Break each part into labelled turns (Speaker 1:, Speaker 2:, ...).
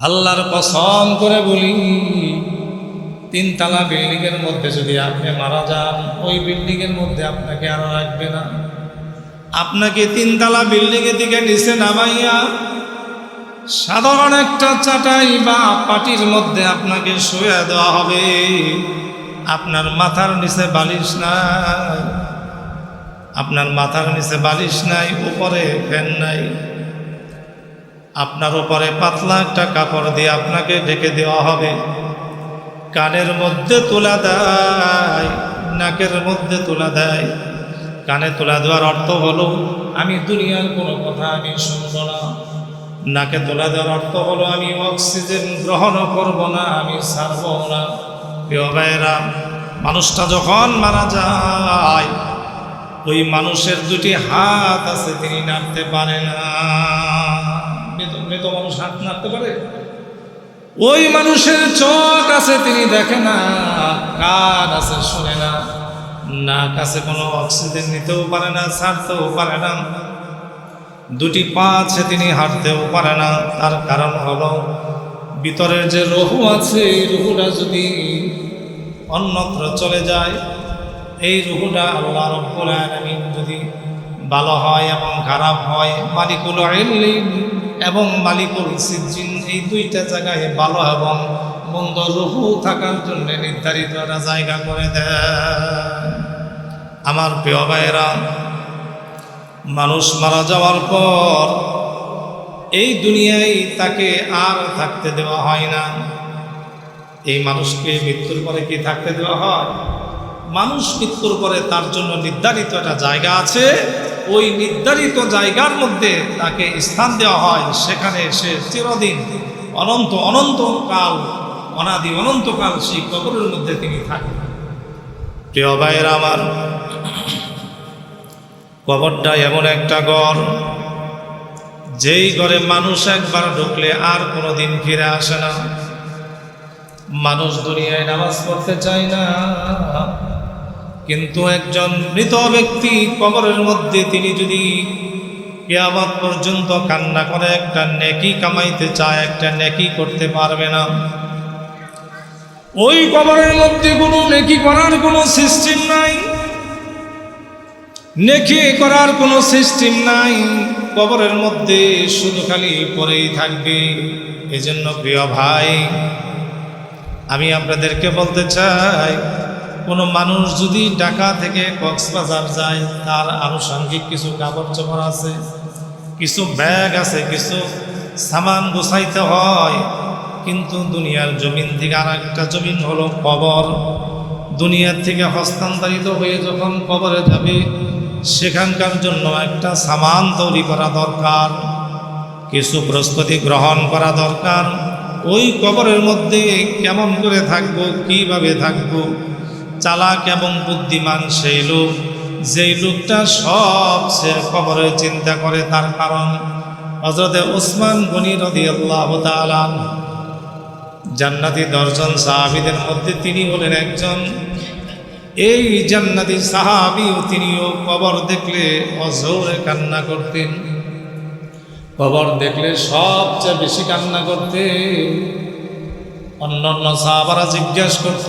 Speaker 1: আল্লাহর কসম করে বলি, 3 তলা বিল্ডিংয়ের মধ্যে যদি আপনি মারা যান, ওই বিল্ডিংয়ের মধ্যে আপনাকে আর রাখবে না। আপনাকে 3 তলা বিল্ডিংয়ের দিকে নিচে নামাইয়া সাধারণ একটা চাটাই বা পাটির মধ্যে আপনাকে শুয়ে দেওয়া হবে। আপনার মাথার নিচে বালিশ নাই, আপনার মাথার নিচে বালিশ নাই, উপরে ফ্যান নাই। আপনার উপরে পাতলা একটা কাপড় দিয়ে আপনাকে ঢেকে দেওয়া হবে। কানের মধ্যে তুলা দেয়, নাকের মধ্যে তুলা দেয়। কানে তুলা দেওয়ার অর্থ হলো আমি দুনিয়ার কোনো কথা আমি শুনব না। নাকে তুলা দেওয়ার অর্থ হলো আমি অক্সিজেন গ্রহণ করব না, আমি ছাড়ব না। প্রিয় ভাইয়েরা, মানুষটা যখন মারা যায়, ওই মানুষের 2টি হাত আছে, তিনি নাড়তে পারে না। মৃত মানুষ হাত নাড়তে পারে? ওই মানুষের চোখ আছে, তিনি দেখে না। কান আছে, শোনে না। নাক আছে, কোনো অক্সিজেন নিতেও পারে না, ছাড়তেও পারে না। 2টি পা আছে, তিনি হাঁটতেও পারে না। তার কারণ হলো ভিতরের যে রুহু আছে, এই রুহুটা যদি অন্যত্র চলে যায়, এই রুহুটা আল্লাহ রাব্বুল আলামিন যদি ভালো হয় এবং খারাপ হয়, মালিকুল ইলম এবং মালিকুল সিজ্জিন, এই 2টা জায়গায় ভালো এবং মন্দ রুহু থাকার জন্য নির্ধারিত একটা জায়গা করে দেয়। আমার প্রিয় ভাইয়েরা, মানুষ মারা যাওয়ার পর এই দুনিয়ায় তাকে আর থাকতে দেওয়া হয় না। এই মানুষকে মৃত্যুর পরে কি থাকতে দেওয়া হয়? মানুষ মৃত্যুর পরে তার জন্য নির্ধারিত একটা জায়গা আছে, ওই নির্ধারিত জায়গার মধ্যে তাকে স্থান দেওয়া হয়। সেখানে সে চিরদিন অনন্তকাল, অনাদি অনন্তকাল সেই কবরের মধ্যে তিনি থাকেন। প্রিয় ভাইয়েরা আমার, কবরটা এমন একটা ঘর, যেই ঘরে মানুষ একবার ঢুকলে আর কোনোদিন ফিরে আসে না। মানুষ দুনিয়ায় নামাজ পড়তে চায় না, কিন্তু একজন মৃত ব্যক্তি কবরের মধ্যে তিনি যদি কিয়ামত পর্যন্ত কান্না করে একটা নেকি কামাইতে চায়, একটা নেকি করতে পারবে না। ওই কবরের মধ্যে কোনো নেকি করার কোনো সিস্টেম নাই, নেকি করার কোনো সিস্টেম নাই। কবরের মধ্যে শুধু খালি পড়েই থাকবে। এজন্য প্রিয় ভাই, আমি আপনাদেরকে বলতে চাই, কোনো মানুষ যদি ঢাকা থেকে কক্সবাজার যায়, তার আনুষঙ্গিক কিছু কাপড় চোপড় আছে, কিছু ব্যাগ আছে, কিছু সামান গোছাইতে হয়। কিন্তু দুনিয়ার জমিন থেকে আর একটা জমিন হলো কবর। দুনিয়ার থেকে হস্তান্তরিত হয়ে যখন কবরে যাবে, সেখানকার জন্য একটা সামান তৈরি করা দরকার, কিছু প্রস্তুতি গ্রহণ করা দরকার। ওই কবরের মধ্যে কেমন করে থাকবো, কিভাবে থাকবো, চালাক এবং বুদ্ধিমান সেই লোক, যেই লোকটা সবচেয়ে কবরে চিন্তা করে। তার কারণ হযরতে ওসমান গনি রাদিয়াল্লাহু তাআলা জান্নাতি 10 জন সাহাবীদের মধ্যে তিনি হলেন একজন। এই জান্নাতি সাহাবীও তিনিও কবর দেখলে অঝোরে কান্না করতেন। কবর দেখলে সবচেয়ে বেশি কান্না করতে। অন্যান্য সাহাবারা জিজ্ঞাসা করত,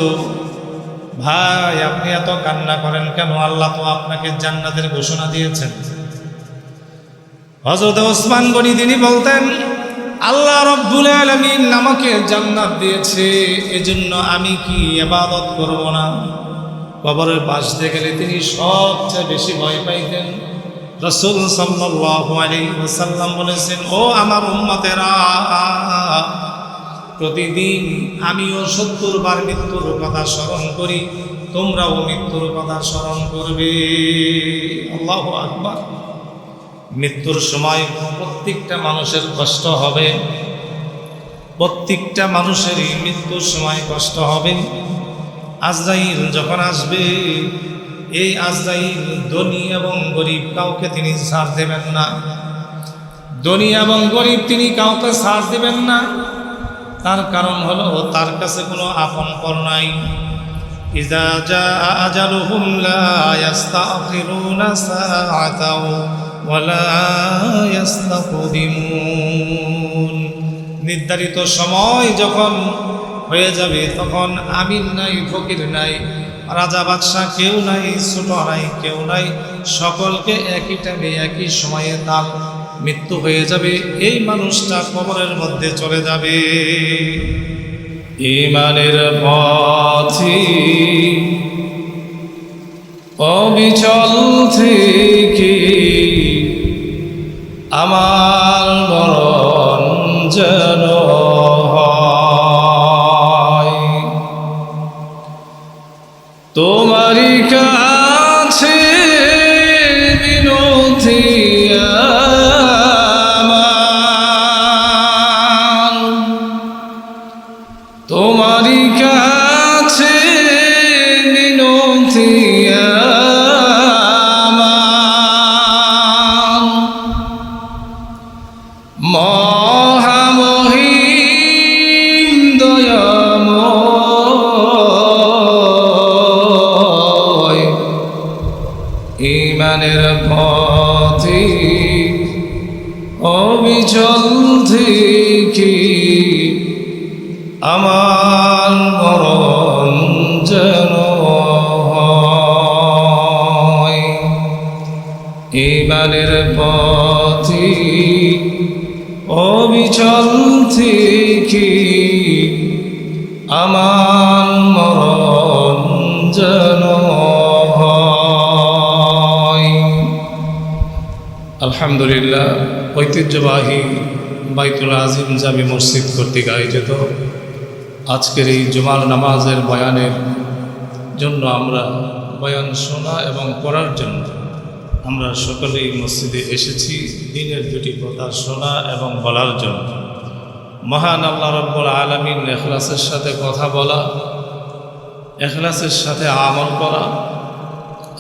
Speaker 1: ভাই আপনি এত কান্না করেন কেন? আল্লাহ তো আপনাকে জান্নাতের ঘোষণা দিয়েছেন। হযরত ওসমান গনি তিনি বলতেন, আল্লাহ রাব্বুল আলামিন আমাকে জান্নাত দিয়েছে, এজন্য আমি কি ইবাদত করব না? কবরের পাশ দিয়ে গেলে তিনি সবচেয়ে বেশি ভয় পাইতেন। রাসূল সাল্লাল্লাহু আলাইহি ওয়াসাল্লাম বলেছেন, ও আমার উম্মতেরা, প্রতিদিন আমিও 70 বার মৃত্যুর কথা স্মরণ করি, তোমরাও মৃত্যুর কথা স্মরণ করবে। আল্লাহু আকবার। মৃত্যুর সময় প্রত্যেকটা মানুষের কষ্ট হবে, প্রত্যেকটা মানুষেরই মৃত্যুর সময় কষ্ট হবে। আজরাইল যখন আসবে, এই আজরাইল ধনী এবং গরিব কাউকে তিনি ছাড় দেবেন না। ধনী এবং গরিব তিনি কাউকে ছাড় দেবেন না। তার কারণ হলো তার কাছে কোনো আপনপর নাই। ইজা জাআ আজালুহুম লা ইস্তাখিরুনা সাআতাও ওয়া লা ইস্তাকদিমুন। নির্ধারিত সময় যখন হয়ে যাবে তখন আমির নাই, ফকির নাই, রাজা বাদশাহ কেউ নাই, ছোট নাই, কেউ নাই, সকলকে একই টাইমে একই সময়ে তার মৃত্যু হয়ে যাবে। এই মানুষটা কবরের মধ্যে চলে যাবে। ঈমানের পথে অবিচল থেকে আমার মরণ যেন হয় তোমারই কাছে বিনতি আমার, তোমারই কাছে বিনতি আমার, মহামহিম দয়াময় ঈমানের পথে অবিচল থেকে আমার মরণ যেন হয়। ঈমানের পথে অবিচল থেকে আমার মরণ যেন হয়। আলহামদুলিল্লাহ, ঐতিহ্যবাহী বাইতুল আজিম জামি মসজিদ কর্তৃক আয়োজিত আজকের এই জুমার নামাজের বয়ানের জন্য আমরা বয়ান শোনা এবং পড়ার জন্য আমরা সকলেই মসজিদে এসেছি দ্বীনের দুটি কথা শোনা এবং বলার জন্য। মহান আল্লাহ রাব্বুল আলামিন ইখলাসের সাথে কথা বলা, ইখলাসের সাথে আমল করা,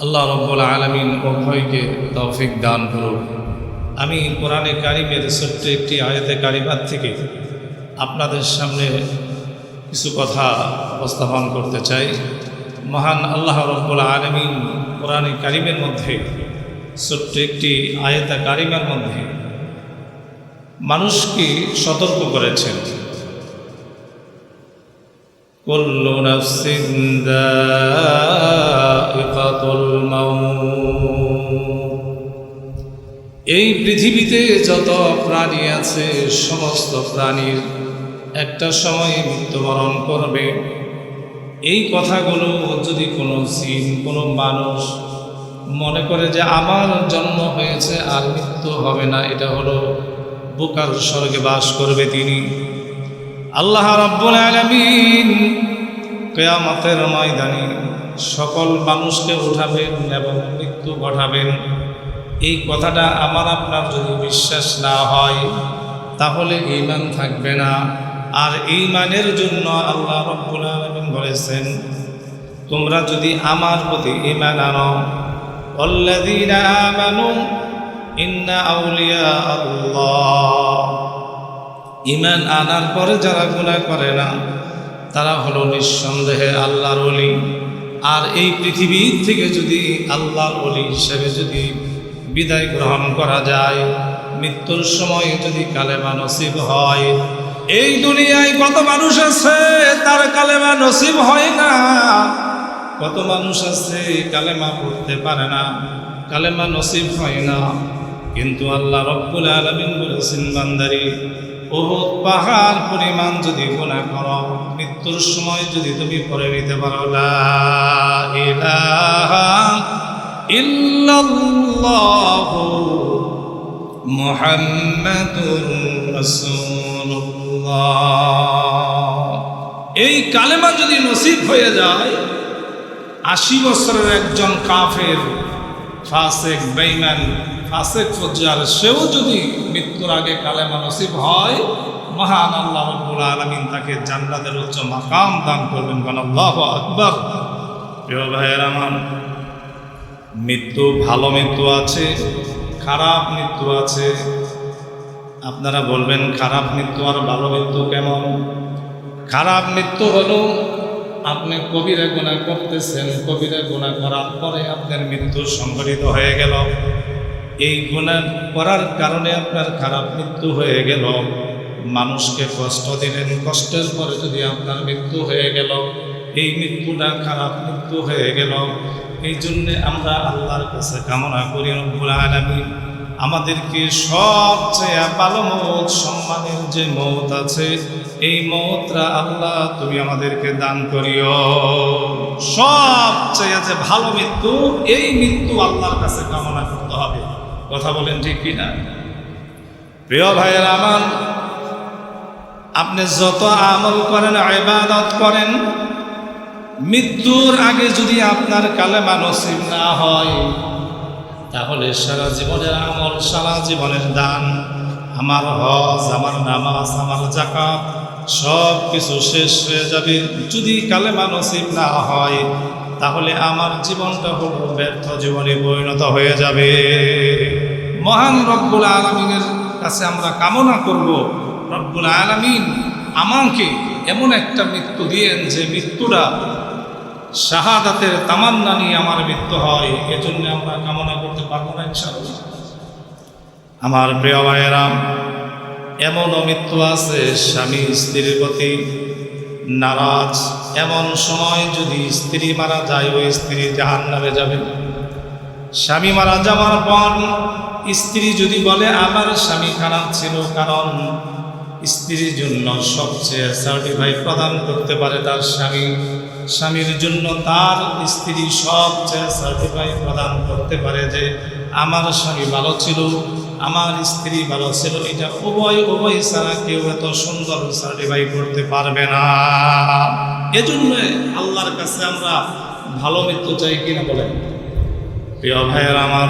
Speaker 1: আল্লাহ রাব্বুল আলামিন উভয়কে তৌফিক দান করুন। আমি কোরআনে কারিমের ছোট্ট একটি আয়াতে কারিমাত থেকে আপনাদের সামনে কিছু কথা উপস্থাপন করতে চাই। মহান আল্লাহ রাব্বুল আলামিন কোরআনে কারিমের মধ্যে ছোট্ট একটি আয়াতে কারিমার মধ্যে মানুষকে সতর্ক করেছেন, কুল্লু নাফসিন যায়িকাতুল মাউত। এই পৃথিবীতে যত প্রাণী আছে সমস্ত প্রাণীর একটা সময় মৃত্যুবরণ করবে। এই কথাগুলো যদি কোনো জিন, কোনো মানুষ মনে করে যে আমার জন্ম হয়েছে আর মৃত্যু হবে না, এটা হলো বোকার স্বর্গে বাস করবে তিনি। আল্লাহ রাব্বুল আলামিন কিয়ামতের ময়দানে সকল মানুষকে উঠাবেন এবং মৃত্যু ঘটাবেন। এই কথাটা আমার আপনার যদি বিশ্বাস না হয় তাহলে ঈমান থাকবে না। আর ঈমানের জন্য আল্লাহ রাব্বুল আলামিন বলেছেন, তোমরা যদি আমার প্রতি ঈমান আনো, আল্লাযীনা আমানু ইন্না আউলিয়া আল্লাহ, ঈমান আনার পরে যারা গুনাহ করে না তারা হলো নিঃসন্দেহে আল্লাহর ওলি। আর এই পৃথিবী থেকে যদি আল্লাহর ওলি হিসেবে যদি বিদায় গ্রহণ করা যায়, মৃত্যুর সময় যদি কালেমা নসিব হয়, এই দুনিয়ায় কত মানুষ আছে তার কালেমা নসিব হয় না, কত মানুষ আছে কালেমা পড়তে পারে না, কালেমা নসিব হয় না। কিন্তু আল্লাহ রাব্বুল আলামিন বলেছেন, বান্দারে উহুদ পাহাড় পরিমাণ যদি গুনাহ করো, মৃত্যুর সময় যদি তুমি পড়ে নিতে পারো লা ইলাহা ইল্লাল্লাহু মুহাম্মাদুর রাসূলুল্লাহ, এই কালেমা যদি নসিব হয়ে যায়, 80 বছরের একজন কাফের, ফাসিক, বেঈমান, ফাসিক ফুজ্জার, সেও যদি মৃত্যুর আগে কালেমা নসিব হয়, মহান আল্লাহ রাব্বুল আলামিন তাকে জান্নাতের উচ্চ মাকাম দান করবেন। আল্লাহু আকবার। প্রিয় ভাইয়েরা আমার, মৃত্যু ভালো মৃত্যু আছে, খারাপ মৃত্যু আছে। আপনারা বলবেন খারাপ মৃত্যু আর ভালো মৃত্যু কেমন? খারাপ মৃত্যু হলো আপনি কবিরা গুনাহ করতেছেন, কবিরা গুনাহ করার পরে আপনার মৃত্যু সংঘটিত হয়ে গেল, এই গুনাহ করার কারণে আপনার খারাপ মৃত্যু হয়ে গেল। মানুষকে কষ্ট দিলেন, কষ্টের পরে যদি আপনার মৃত্যু হয়ে গেল, এই মৃত্যুটা খারাপ মৃত্যু হয়ে গেল। এই জন্যে আমরা আল্লাহর কাছে কামনা করি রব্বুল আলামিন আমাদেরকে সবচেয়ে ভালো মৌত, সম্মানের যে মৌত আছে, এই মৌতটা আল্লাহ তুমি আমাদেরকে দান করিও। সবচেয়ে যে ভালো মৃত্যু, এই মৃত্যু আল্লাহর কাছে কামনা করতে হবে। কথা বলেন ঠিক কিনা? প্রিয় ভাইয়ের আমার, আপনি যত আমল করেন, ইবাদত করেন, মৃত্যুর আগে যদি আপনার কালেমা নসিব না হয়, তাহলে সারা জীবনের আমল, সারা জীবনের দান, আমার হজ, আমার নামাজ, আমার যাকাত সব কিছু শেষ হয়ে যাবে। যদি কালেমা নসিব না হয়, তাহলে আমার জীবনটা হলো ব্যর্থ জীবনে পরিণত হয়ে যাবে। মহান রব্বুল আলামিনের কাছে আমরা কামনা করব, রব্বুল আলামিন আমাকে এমন একটা মৃত্যু দিয়েন যে মৃত্যুটা শাহাদাতের তামান্না নিয়ে আমার মৃত্যু হয়। এজন্য আমরা কামনা করতে পারবো না ইনশাআল্লাহ? আমার প্রিয় ভাইয়েরা, এমনও মৃত্যু আছে স্বামী স্ত্রীর প্রতি নারাজ, এমন সময় যদি স্ত্রী মারা যায়, ওই স্ত্রী জাহান্নামে যাবে। স্বামী মারা যাওয়ার পর স্ত্রী যদি বলে আমার স্বামী খারাপ ছিল, কারণ স্ত্রীর জন্য সবচেয়ে সার্টিফাই প্রদান করতে পারে তার স্বামী, স্বামীর জন্য তার স্ত্রী সবচেয়ে সার্টিফাই প্রদান করতে পারে যে আমার স্বামী ভালো ছিল, আমার স্ত্রী ভালো ছিল। এটা উভয় ছাড়া কেউ এত সুন্দর সার্টিফাই করতে পারবে না। এজন্য আল্লাহর কাছে আমরা ভালো মৃত্যু চাই কিনা বলেন? প্রিয় ভাইয়ের আমার,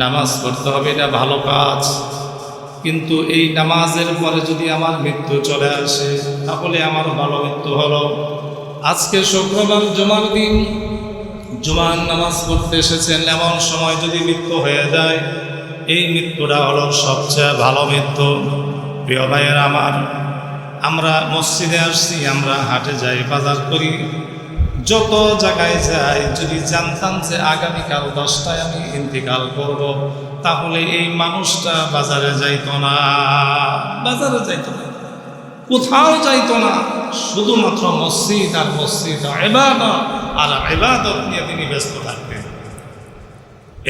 Speaker 1: নামাজ পড়তে হবে, এটা ভালো কাজ, কিন্তু এই নামাজের পরে যদি আমার মৃত্যু চলে আসে, তাহলে আমার ভালো মৃত্যু হলো। আজকে শুক্রবার, জুমার দিন, জুমার নামাজ পড়তে এসেছেন, এমন সময় যদি মৃত্যু হয়ে যায়, এই মৃত্যুটা হলো সবচেয়ে ভালো মৃত্যু। প্রিয় ভাইয়ের আমার, আমরা মসজিদে আসছি, আমরা হাটে যাই, বাজার করি, যত জায়গায় যাই, যদি জানতাম যে আগামীকাল 10টায় আমি ইন্তিকাল করব, তাহলে এই মানুষটা বাজারে যাইতো না, বাজারে যাইতো না, কোথাও যাইতো না, শুধুমাত্র মসজিদ আর মসজিদ, ইবাদত আর ইবাদত নিয়ে তিনি ব্যস্ত থাকতেন।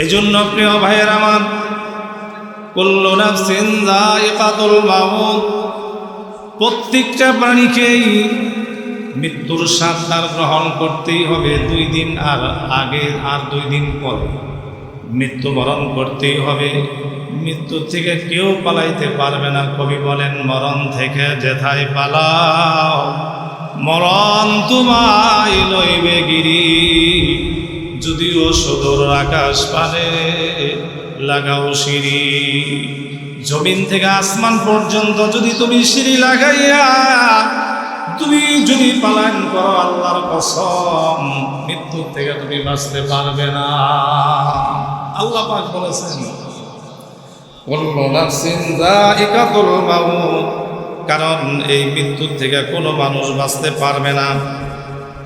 Speaker 1: এজন্য প্রিয় ভাইয়ের আমার, কুল্লু নাফসিন যায়িকাতুল মাউত, প্রত্যেকটা প্রাণীকেই মৃত্যুর স্বাদ তার গ্রহণ করতেই হবে। 2 দিন আর আগে আর 2 দিন পরে মৃত্যুবরণ করতেই হবে। মৃত্যু থেকে কেউ পালাইতে পারবে না। কবি বলেন, মরণ থেকে যেথায় পালাও, মরণ তোমায় লইবে গিরি, যদিও সুদূর আকাশ পানে লাগাও সিঁড়ি। জমিন থেকে আসমান পর্যন্ত যদি তুমি সিঁড়ি লাগাইয়া তুমি যদি পালায়ন করো, আল্লাহর কসম মৃত্যু থেকে তুমি বাঁচতে পারবে না। আল্লাহ পাক বলেছেন, কুল্লু নাফসিন যায়িকাতুল মাউত, কারণ এই মৃত্যুর থেকে কোনো মানুষ বাঁচতে পারবে না।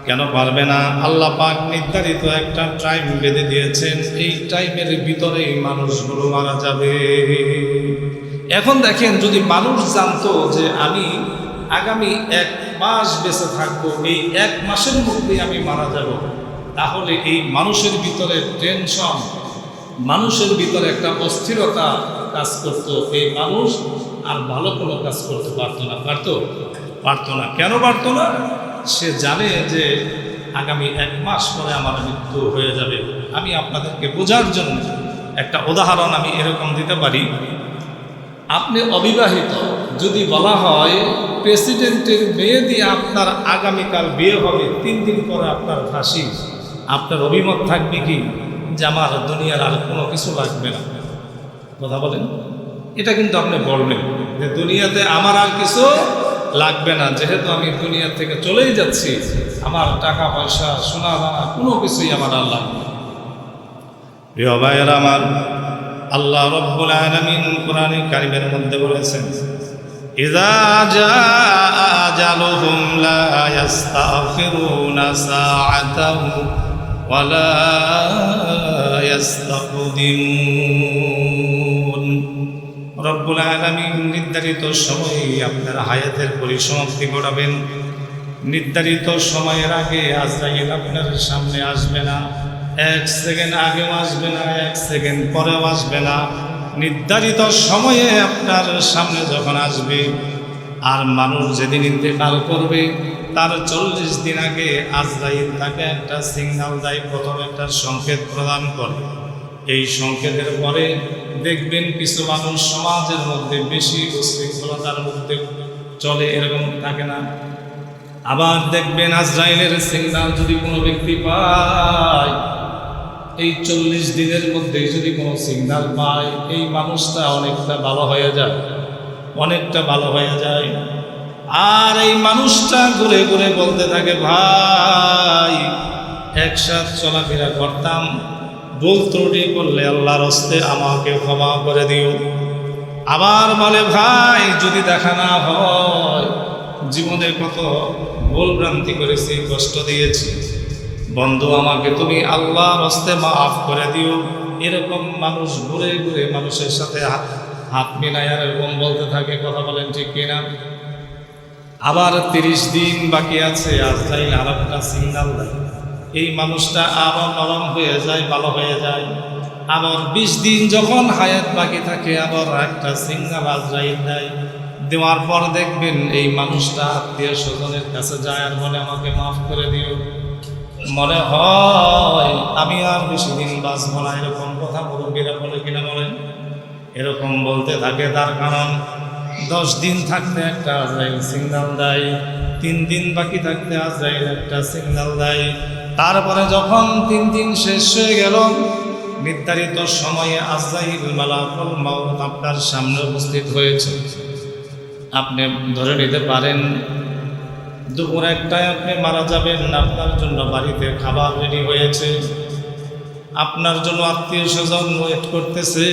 Speaker 1: কেন পারবে না? আল্লাহ পাক নির্ধারিত একটা টাইম বেঁধে দিয়েছেন, এই টাইমের ভিতরেই মানুষগুলো মারা যাবে। এখন দেখেন, যদি মানুষ জানতো যে আমি আগামী 1 মাস বেঁচে থাকবো, এই 1 মাসের মধ্যে আমি মারা যাব, তাহলে এই মানুষের ভিতরে টেনশন, মানুষের ভিতরে একটা অস্থিরতা কাজ করত। এই মানুষ আর ভালো কোনো কাজ করতে পারতো না। পারতো না। কেন পারতো না? সে জানে যে আগামী 1 মাস পরে আমার মৃত্যু হয়ে যাবে। আমি আপনাদেরকে বোঝার জন্য একটা উদাহরণ আমি এরকম দিতে পারি। আপনি অবিবাহিত, যদি বলা হয় প্রেসিডেন্টের মেয়ে দিয়ে আপনার আগামীকাল বিয়ে হবে, 3 দিন পরে আপনার ফাঁসি, আপনার অভিমত থাকবে কি যে আমার দুনিয়ার আর কোনো কিছু লাগবে না? কথা বলেন। এটা কিন্তু আপনি বলবেন যে দুনিয়াতে আমার আর কিছু লাগবে না, যেহেতু আমি দুনিয়া থেকে চলেই যাচ্ছি, আমার টাকা পয়সা, সোনা দানা কোনো কিছুই আমার আর লাগবে না। প্রিয় ভাইয়েরা আমার, আল্লাহ রাব্বুল আলামিন কোরআনে কারীমের মধ্যে বলেছেন, ইযা জাআ আজালুহুম লা ইস্তাগফিরুনা সাআতাও ওয়া লা ইস্তাকদিমুন। রব্বুল আলামিন নির্ধারিত সময়ে আপনার হায়াতের পরিসমাপ্তি ঘটাবেন। নির্ধারিত সময়ের আগে আজরাইল আপনার সামনে আসবে না, 1 সেকেন্ড আগেও আসবে না, 1 সেকেন্ড পরেও আসবে না। নির্ধারিত সময়ে আপনার সামনে যখন আসবে, আর মানুষ যেদিন ইন্তেকাল করবে তার 40 দিন আগে আজরাইল তাকে একটা সিগন্যাল দেয়, প্রথম একটা সংকেত প্রদান করে। এই সংকেতের পরে দেখবেন কিছু মানুষ সমাজের মধ্যে বেশি উশৃঙ্খলতার মধ্যে চলে, এরকম থাকে না? আবার দেখবেন আজরাইলের সিগন্যাল যদি কোনো ব্যক্তি পায়, এই 40 দিনের মধ্যে যদি কোনো সিগন্যাল পায়, এই মানুষটা অনেকটা ভালো হয়ে যায়, অনেকটা ভালো হয়ে যায়। আর এই মানুষটা ঘুরে ঘুরে বলতে থাকে, ভাই একসাথে চলাফেরা করতাম, ভুল ত্রুটি করলে আল্লাহর হস্তে আমাকে ক্ষমা করে দিও। আবার বলে, ভাই যদি দেখা না হয়, জীবনে কত ভুল ভ্রান্তি করেছি, কষ্ট দিয়েছি, বন্ধু আমাকে তুমি আল্লাহর হস্তে মাফ করে দিও। এরকম মানুষ ঘুরে ঘুরে মানুষের সাথে হাত মিলায় আর এরকম বলতে থাকে। কথা বলেন ঠিক কিনা? আবার 30 দিন বাকি আছে, আজরাইল আর একটা সিগন্যাল দেয়, এই মানুষটা আবার নরম হয়ে যায়, ভালো হয়ে যায়। আবার 20 দিন যখন হায়াত বাকি থাকে, আবার একটা সিগন্যাল আজরাইল দেয়। দেওয়ার পর দেখবেন এই মানুষটা আত্মীয় স্বজনের কাছে যায় আর বলে, আমাকে মাফ করে দিও, মনে হয় আমি আর বেশি দিন বাঁচব না। এরকম কথা মুরব্বীরা বলে কিনা বলেন? এরকম বলতে থাকে। তার কারণ 10 দিন থাকতে একটা আজরাইল সিগন্যাল দেয়, 3 দিন বাকি থাকতে আজরাইল একটা সিগন্যাল দেয়। তারপরে যখন 3 দিন শেষ হয়ে গেল, নির্ধারিত সময়ে আজরাইল মালাকুল মাউত আপনার সামনে উপস্থিত হয়েছে। আপনি ধরে নিতে পারেন দুপুর 1টায় আপনি মারা যাবেন, আপনার জন্য বাড়িতে খাবার রেডি হয়েছে, আপনার জন্য আত্মীয় স্বজন ওয়েট করতেছে।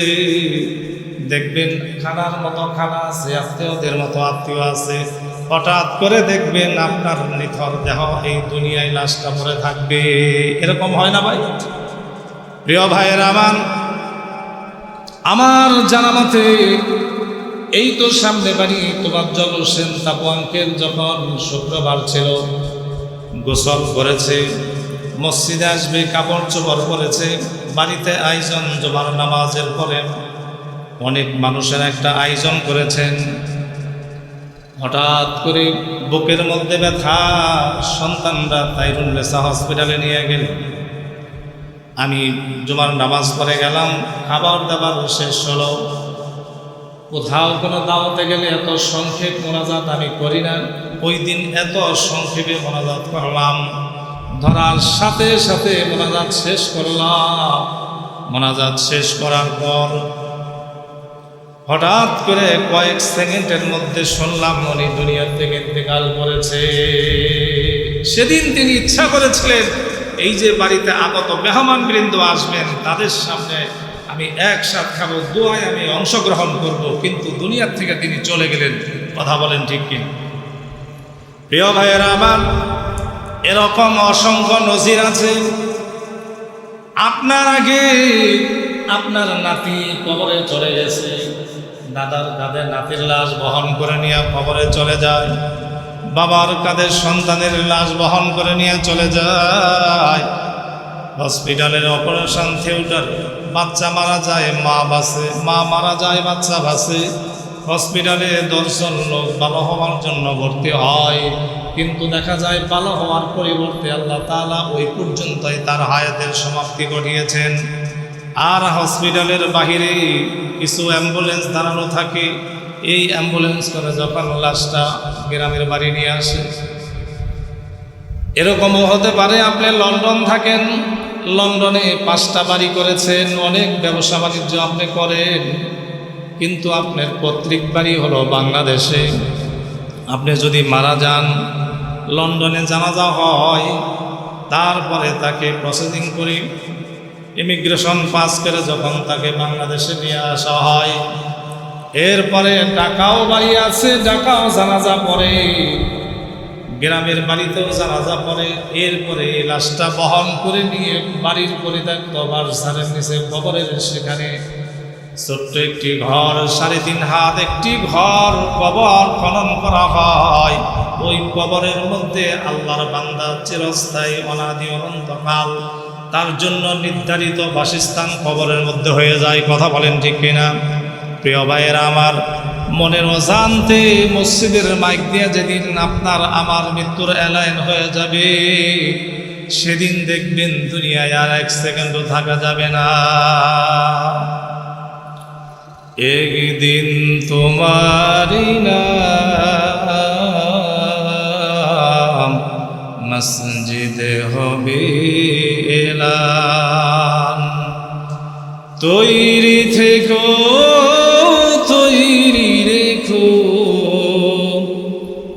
Speaker 1: দেখবেন খানার মতো খানা আছে, আত্মীয়দের মতো আত্মীয় আছে। হঠাৎ করে দেখবেন আপনার নিথর দেহ এই দুনিয়ায় লাশটা পড়ে থাকবে। এরকম হয় না ভাই? প্রিয় ভাইয়ের আমার জানা মতে এই তো সামনে বাড়ি তোফাজ্জল হোসেন তাপু আঙ্কেল যখন শুক্রবার ছিল, গোসল করেছে, মসজিদে আসবে, কাপড় চোপড় পরেছে, বাড়িতে আয়োজন জুমার নামাজের পরে অনেক মানুষের একটা আয়োজন করেছেন। হঠাৎ করে বুকের মধ্যে ব্যথা, সন্তানরা তাইরুন্নেসা হসপিটালে নিয়ে গেল। আমি জুমার নামাজ পড়ে গেলাম, খাবার দাবার শেষ হলো। কোথাও কোনো দাওয়াতে গেলে এত সংক্ষেপ মোনাজাত আমি করি না, ওই দিন এত সংক্ষেপে মোনাজাত করলাম। ধরার সাথে সাথে মোনাজাত শেষ করলাম। মোনাজাত শেষ করার পর হঠাৎ করে কয়েক সেকেন্ডের মধ্যে শুনলাম উনি দুনিয়ার থেকে ইন্তেকাল করেছে। সেদিন তিনি ইচ্ছা করেছিলেন এই যে বাড়িতে আগত মেহমান বৃন্দ আসবেন, তাদের সামনে আমি একসাথে খাবো, দোয়ায় আমি অংশগ্রহণ করব, কিন্তু দুনিয়ার থেকে তিনি চলে গেলেন। কথা বলেন ঠিক কি? প্রিয় ভাইয়েরা আমার, এরকম অসংখ্য নজির আছে। আপনার আগে আপনার নাতি কবরে চলে গেছে, দাদার কাঁধে নাতির লাশ বহন করে নিয়ে কবরে চলে যায়, বাবার কাঁধে সন্তানের লাশ বহন করে নিয়ে চলে যায়। হসপিটালের অপারেশন থিয়েটারে বাচ্চা মারা যায়, মা বাঁচে, মা মারা যায়, বাচ্চা বাঁচে। হসপিটালে 10 জন লোক ভালো হওয়ার জন্য ভর্তি হয়, কিন্তু দেখা যায় ভালো হওয়ার পরিবর্তে আল্লাহ তাআলা ওই পর্যন্তই তার হায়াতের সমাপ্তি ঘটিয়েছেন। আর হসপিটালের বাহিরে কিছু অ্যাম্বুলেন্স দাঁড়ানো থাকে, এই অ্যাম্বুলেন্স করে যখন লাশটা গ্রামের বাড়ি নিয়ে আসে। এরকমও হতে পারে আপনি লন্ডন থাকেন, লন্ডনে 5টা বাড়ি করেছেন, অনেক ব্যবসা বাণিজ্য আপনি করেন, কিন্তু আপনার পৈতৃক বাড়ি হলো বাংলাদেশে। আপনি যদি মারা যান, লন্ডনে জানাজা হয়, তারপরে তাকে প্রসেসিং করি ইমিগ্রেশন পাস করে যখন তাকে বাংলাদেশে নিয়ে আসা হয়, এরপরে ঢাকাও বাড়ি আছে, ঢাকাও জানাজা পড়ে, গ্রামের বাড়িতেও জানাজা পড়ে। এরপরে এই লাশটা বহন করে নিয়ে বাড়ির পরিত্যক্ত বাসারের নিচে কবরের সেখানে ছোট্ট একটি ঘর, 3.5 হাত একটি ঘর কবর খনন করা হয়। ওই কবরের মধ্যে আল্লাহর বান্দা চিরস্থায়ী অনাদি অনন্তকাল তার জন্য নির্ধারিত বাসস্থান কবরের মধ্যে হয়ে যায়। কথা বলেন ঠিক কিনা? প্রিয় ভাইয়েরা আমার, মনের অজান্তে মসজিদের মাইক দিয়ে যেদিন আপনার আমার মৃত্যুর এলান হয়ে যাবে, সেদিন দেখবেন দুনিয়ায় আর 1 সেকেন্ডও থাকা যাবে না। একদিন তোমারি নাম মসজিদে হবে এলান। তৈরি থেকো, তৈরি রেখো,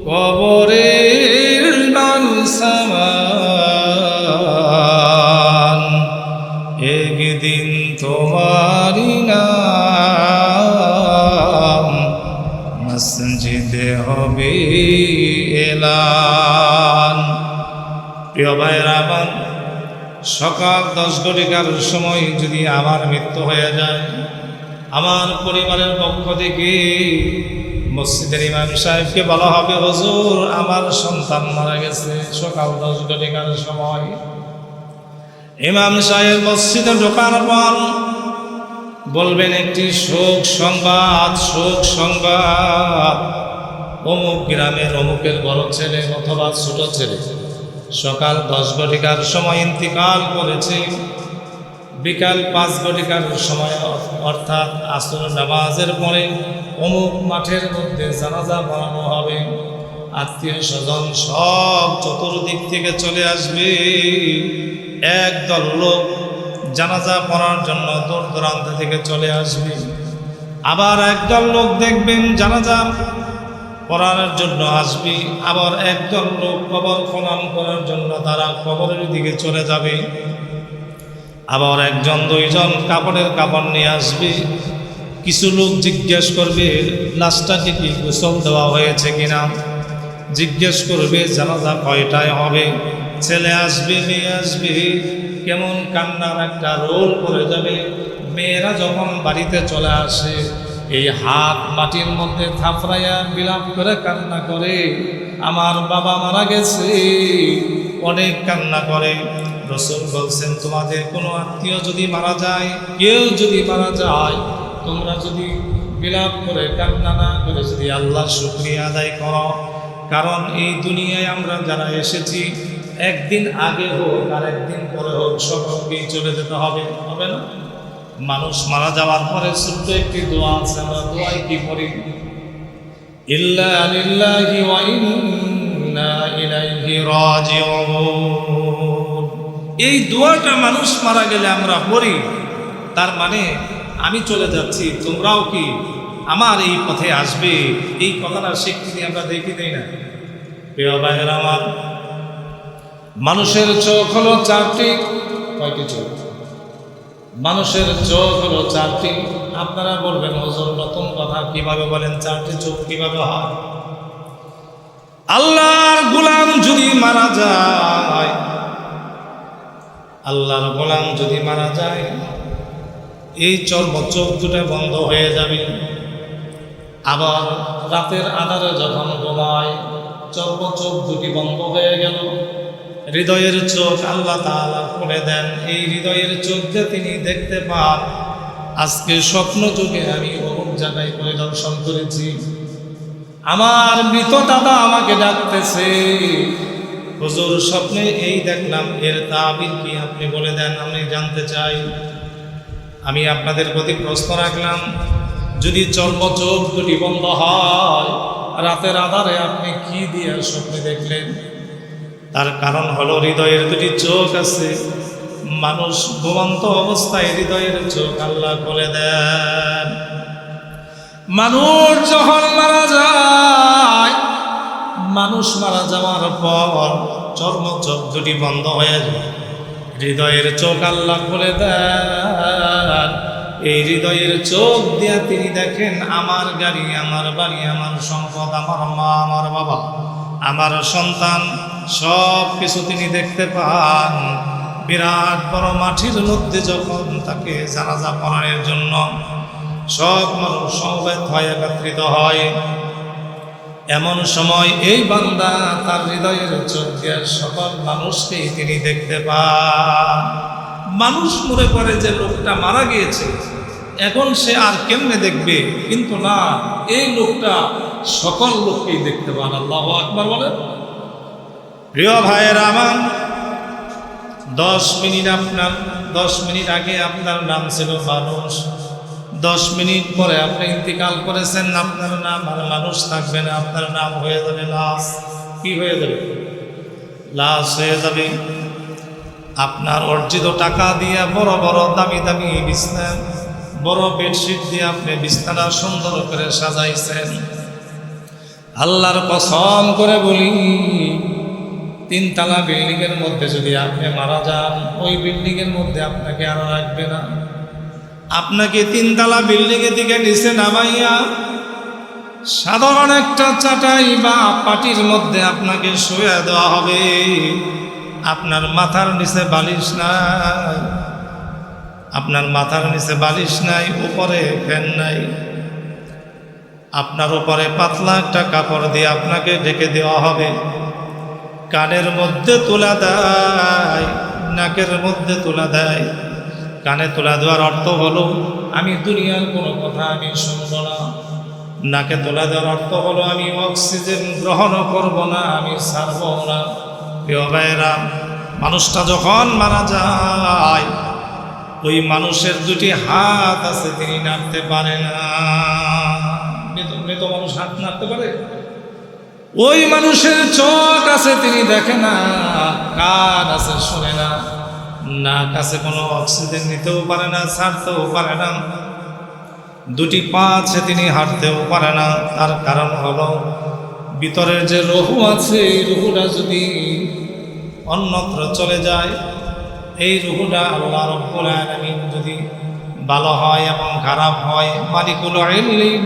Speaker 1: কবরের ডাল সামান। একদিন তোমারি নাম মসজিদে হবে এলান। প্রিয় ভাইয়েরা আমার, সকাল 10 ঘটিকার সময় যদি আমার মৃত্যু হয়ে যায়, আমার পরিবারের পক্ষ থেকে মসজিদের ইমাম সাহেবকে বলা হবে, হুজুর আমার সন্তান মারা গেছে সকাল 10 ঘটিকার সময়। ইমাম সাহেব মসজিদে ঢোকার পর বলবেন, একটি শোক সংবাদ, শোক সংবাদ। অমুক গ্রামের অমুকের বড় ছেলে অথবা ছোট ছেলে সকাল 10 ঘটিকার সময় ইন্তিকাল করেছে। বিকাল 5 ঘটিকার সময় অর্থাৎ আসর নামাজের পরে অমুক মাঠের মধ্যে জানাজা পড়ানো হবে। আত্মীয় স্বজন সব চতুর্দিক থেকে চলে আসবে। একদল লোক জানাজা পড়ার জন্য দূর দূরান্ত থেকে চলে আসবে। আবার একদল লোক দেখবেন জানাজা পড়ার জন্য আসবে। আবার একদল লোক কবর খনন করার জন্য তারা কবরের দিকে চলে যাবে। আবার 1-2জন কাপড়ের কাপড় নিয়ে আসবে। কিছু লোক জিজ্ঞেস করবে লাশটাকে কি গোসল দেওয়া হয়েছে কিনা, জিজ্ঞেস করবে জানাজা কয়টায় হবে। ছেলে আসবে, মেয়ে আসবে, কেমন কান্নার একটা রোল পড়ে যাবে। মেয়েরা যখন বাড়িতে চলে আসে, এই হাত মাটির মধ্যে থাপড়াইয়া বিলাপ করে কান্না করে, আমার বাবা মারা গেছে, অনেক কান্না করে। রাসূল বলছেন, তোমাদের কোনো আত্মীয় যদি মারা যায়, কেউ যদি মারা যায়, তোমরা যদি বিলাপ করে কান্না না করে যদি আল্লাহর শুকরিয়া আদায় করো, কারণ এই দুনিয়ায় আমরা যারা এসেছি একদিন আগে হোক আর একদিন পরে হোক সকলকেই চলে যেতে হবে, হবে না? মানুষ মারা যাওয়ার পরে ছোট্ট একটি দোয়া আছে, আমরা দোয়াই কি পড়ি? ইল্লা লিল্লাহি ওয়া ইন্না ইলাইহি রাজিউন। এই দোয়াটা মানুষ মারা গেলে আমরা পড়ি। তার মানে আমি চলে যাচ্ছি, তোমরাও কি আমার এই পথে আসবে, এই কথাটার স্বীকৃতি আমরা দেখি দেই না? প্রিয় ভাইয়েরা আমার, মানুষের চোখ হলো 4টি। কয়টি চোখ? মানুষের চোখ হলো 4টি। আপনারা বলবেন, হুজুর নতুন কথা কিভাবে বলেন, 4টি চোখ কিভাবে হয়? আল্লাহর গোলাম যদি মারা যায়, আল্লাহর গোলাম যদি মারা যায়, এই চোখ দুটো বন্ধ হয়ে যাবে। আবার রাতের আধারে যখন ঘুমায়, চোখ দুটি বন্ধ হয়ে গেল। হৃদয়ের চোখ আল্লাহ তাআলা খুলে দেন। এই হৃদয়ের চোখ দিয়ে তিনি দেখতে পান, আজকে স্বপ্ন যুগে আমি অমুক জায়গায় পরিদর্শন করেছি, আমার মৃত দাদা আমাকে ডাকতেছে, হুজুর স্বপ্নে এই দেখলাম, এর তাবির কি আপনি বলে দেন, আমি জানতে চাই। আমি আপনাদের প্রতি প্রশ্ন রাখলাম, যদি চোখ দুটি বন্ধ হয়, রাতের আধারে আপনি কি দিয়ে স্বপ্নে দেখলেন? তার কারণ হলো হৃদয়ের দুটি চোখ আছে। মানুষ ঘুমন্ত অবস্থায় হৃদয়ের চোখ আল্লাহ খুলে দেন। মানুষ যখন মারা যায়, মানুষ মারা যাওয়ার পর চোখ দুটি বন্ধ হয়ে যায়, হৃদয়ের চোখ আল্লাহ খুলে দেন। এই হৃদয়ের চোখ দিয়ে তিনি দেখেন আমার গাড়ি, আমার বাড়ি, আমার সম্পদ, আমার মা, আমার বাবা, আমার সন্তান, সব কিছু তিনি দেখতে পান। বিরাট বড় মাটির মধ্যে যখন তাকে জানাজা পড়ানোর জন্য সব মানুষ সমবেত হয়, একত্রিত হয়। এমন সময় এই বান্দা তার হৃদয়ের চোখ দিয়ে সকল মানুষকেই তিনি দেখতে পান। মানুষ মনে করে যে লোকটা মারা গিয়েছে, এখন সে আর কেমনে দেখবে, কিন্তু না, এই লোকটা সকল লোককেই দেখতে পান। আল্লাহু আকবার বলেন। প্রিয় ভাইয়েরা আমার, 10 মিনিট আগে আপনার নাম ছিল মানুষ, 10 মিনিট পরে আপনি ইন্তিকাল করেছেন, আপনার নাম আর মানুষ থাকবে না, আপনার নাম হয়ে যাবে লাশ। কি হয়ে যাবে? লাশ হয়ে যাবে। আপনার অর্জিত টাকা দিয়ে বড় বড় দামি দামি বিছনা, বড় বেডশিট দিয়ে আপনি বিছনাটা সুন্দর করে সাজাইছেন। আল্লাহর কসম করে বলি, 3 তলা বিল্ডিংয়ের মধ্যে যদি আপনি মারা যান, ওই বিল্ডিংয়ের মধ্যে আপনাকে আর রাখবে না। আপনাকে 3 তলা বিল্ডিংয়ের দিকে নিচে নামাইয়া সাধারণ একটা চাটাই বা পাটির মধ্যে আপনাকে শুয়ে দেওয়া হবে। আপনার মাথার নিচে বালিশ নাই, আপনার মাথার নিচে বালিশ নাই, উপরে ফ্যান নাই। আপনার উপরে পাতলা একটা কাপড় দিয়ে আপনাকে ঢেকে দেওয়া হবে। কানের মধ্যে তুলা দেয়, নাকের মধ্যে তুলা দেয়। কানে তুলা দেওয়ার অর্থ হলো আমি দুনিয়ার কোনো কথা আমি শুনবো না। নাকে তুলা দেওয়ার অর্থ হলো আমি অক্সিজেন গ্রহণ করব না, আমি ছাড়বো না। প্রিয় ভাইয়েরা, মানুষটা যখন মারা যায়, ওই মানুষের 2টি হাত আছে, তিনি নাড়তে পারে না। মৃত মানুষ হাত নাড়তে পারে? ওই মানুষের চোখ আছে, তিনি দেখে না। কান আছে, শোনে না। নাক আছে, কোনো অক্সিজেন নিতেও পারে না, ছাড়তেও পারে না। 2টি পা আছে, তিনি হাঁটতেও পারে না। তার কারণ হলো ভিতরের যে রুহু আছে, এই রুহুটা যদি অন্যত্র চলে যায়, এই রুহুটা আল্লাহ রাব্বুল আলামিন যদি ভালো হয় এবং খারাপ হয়, মালিকুল ইলম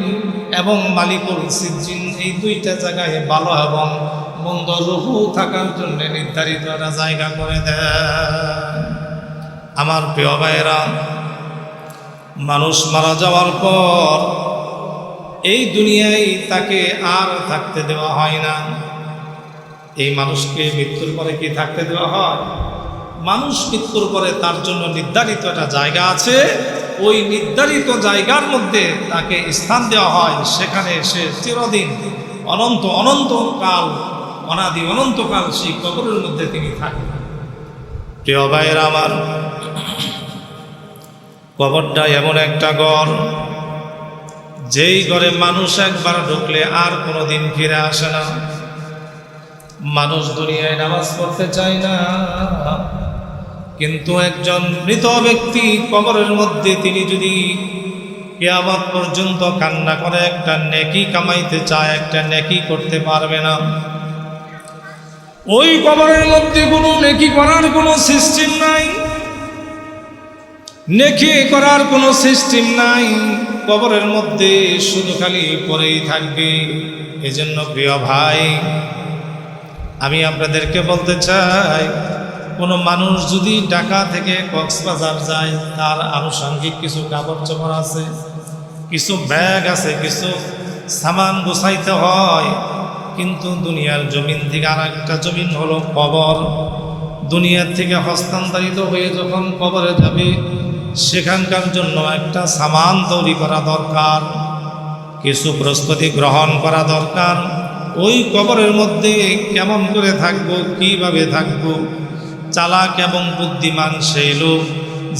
Speaker 1: এবং মালিকুল সিজ্জিন, এই 2টা জায়গায় ভালো এবং মন্দ রুহু থাকার জন্য নির্ধারিত একটা জায়গা করে দেয়। আমার প্রিয় ভাইয়েরা, মানুষ মারা যাওয়ার পর এই দুনিয়ায় তাকে আর থাকতে দেওয়া হয় না। এই মানুষকে মৃত্যুর পরে কি থাকতে দেওয়া হয়? মানুষ মৃত্যুর পরে তার জন্য নির্ধারিত একটা জায়গা আছে, ওই নির্ধারিত জায়গার মধ্যে তাকে স্থান দেওয়া হয়। সেখানে সে চিরদিন অনন্তকাল, অনাদি অনন্তকাল সেই কবরের মধ্যে তিনি থাকেন। প্রিয় ভাইয়েরা আমার, কবরটা এমন একটা ঘর, যেই ঘরে মানুষ একবার ঢুকলে আর কোনোদিন ফিরে আসে না। মানুষ দুনিয়ায় নামাজ পড়তে চায় না, কিন্তু একজন মৃত ব্যক্তি কবরের মধ্যে তিনি যদি কিয়ামত পর্যন্ত কান্না করে একটা নেকি কামাইতে চায়, একটা নেকি করতে পারবে না। ওই কবরের মধ্যে কোনো নেকি করার কোনো সিস্টেম নাই, নেকি করার কোনো সিস্টেম নাই। কবরের মধ্যে শুধু খালি পড়েই থাকবে। এজন্য প্রিয় ভাই, আমি আপনাদেরকে বলতে চাই, কোনো মানুষ যদি ঢাকা থেকে কক্সবাজার যায়, তার আনুষঙ্গিক কিছু কাপড় চোপড় আছে, কিছু ব্যাগ আছে, কিছু সামান গোছাইতে হয়। কিন্তু দুনিয়ার জমিন থেকে আর একটা জমিন হলো কবর। দুনিয়ার থেকে হস্তান্তরিত হয়ে যখন কবরে যাবে, সেখানকার জন্য একটা সামান তৈরি করা দরকার, কিছু প্রস্তুতি গ্রহণ করা দরকার। ওই কবরের মধ্যে কেমন করে থাকবো, কিভাবে থাকবো, চালাক এবং বুদ্ধিমান সেই লোক,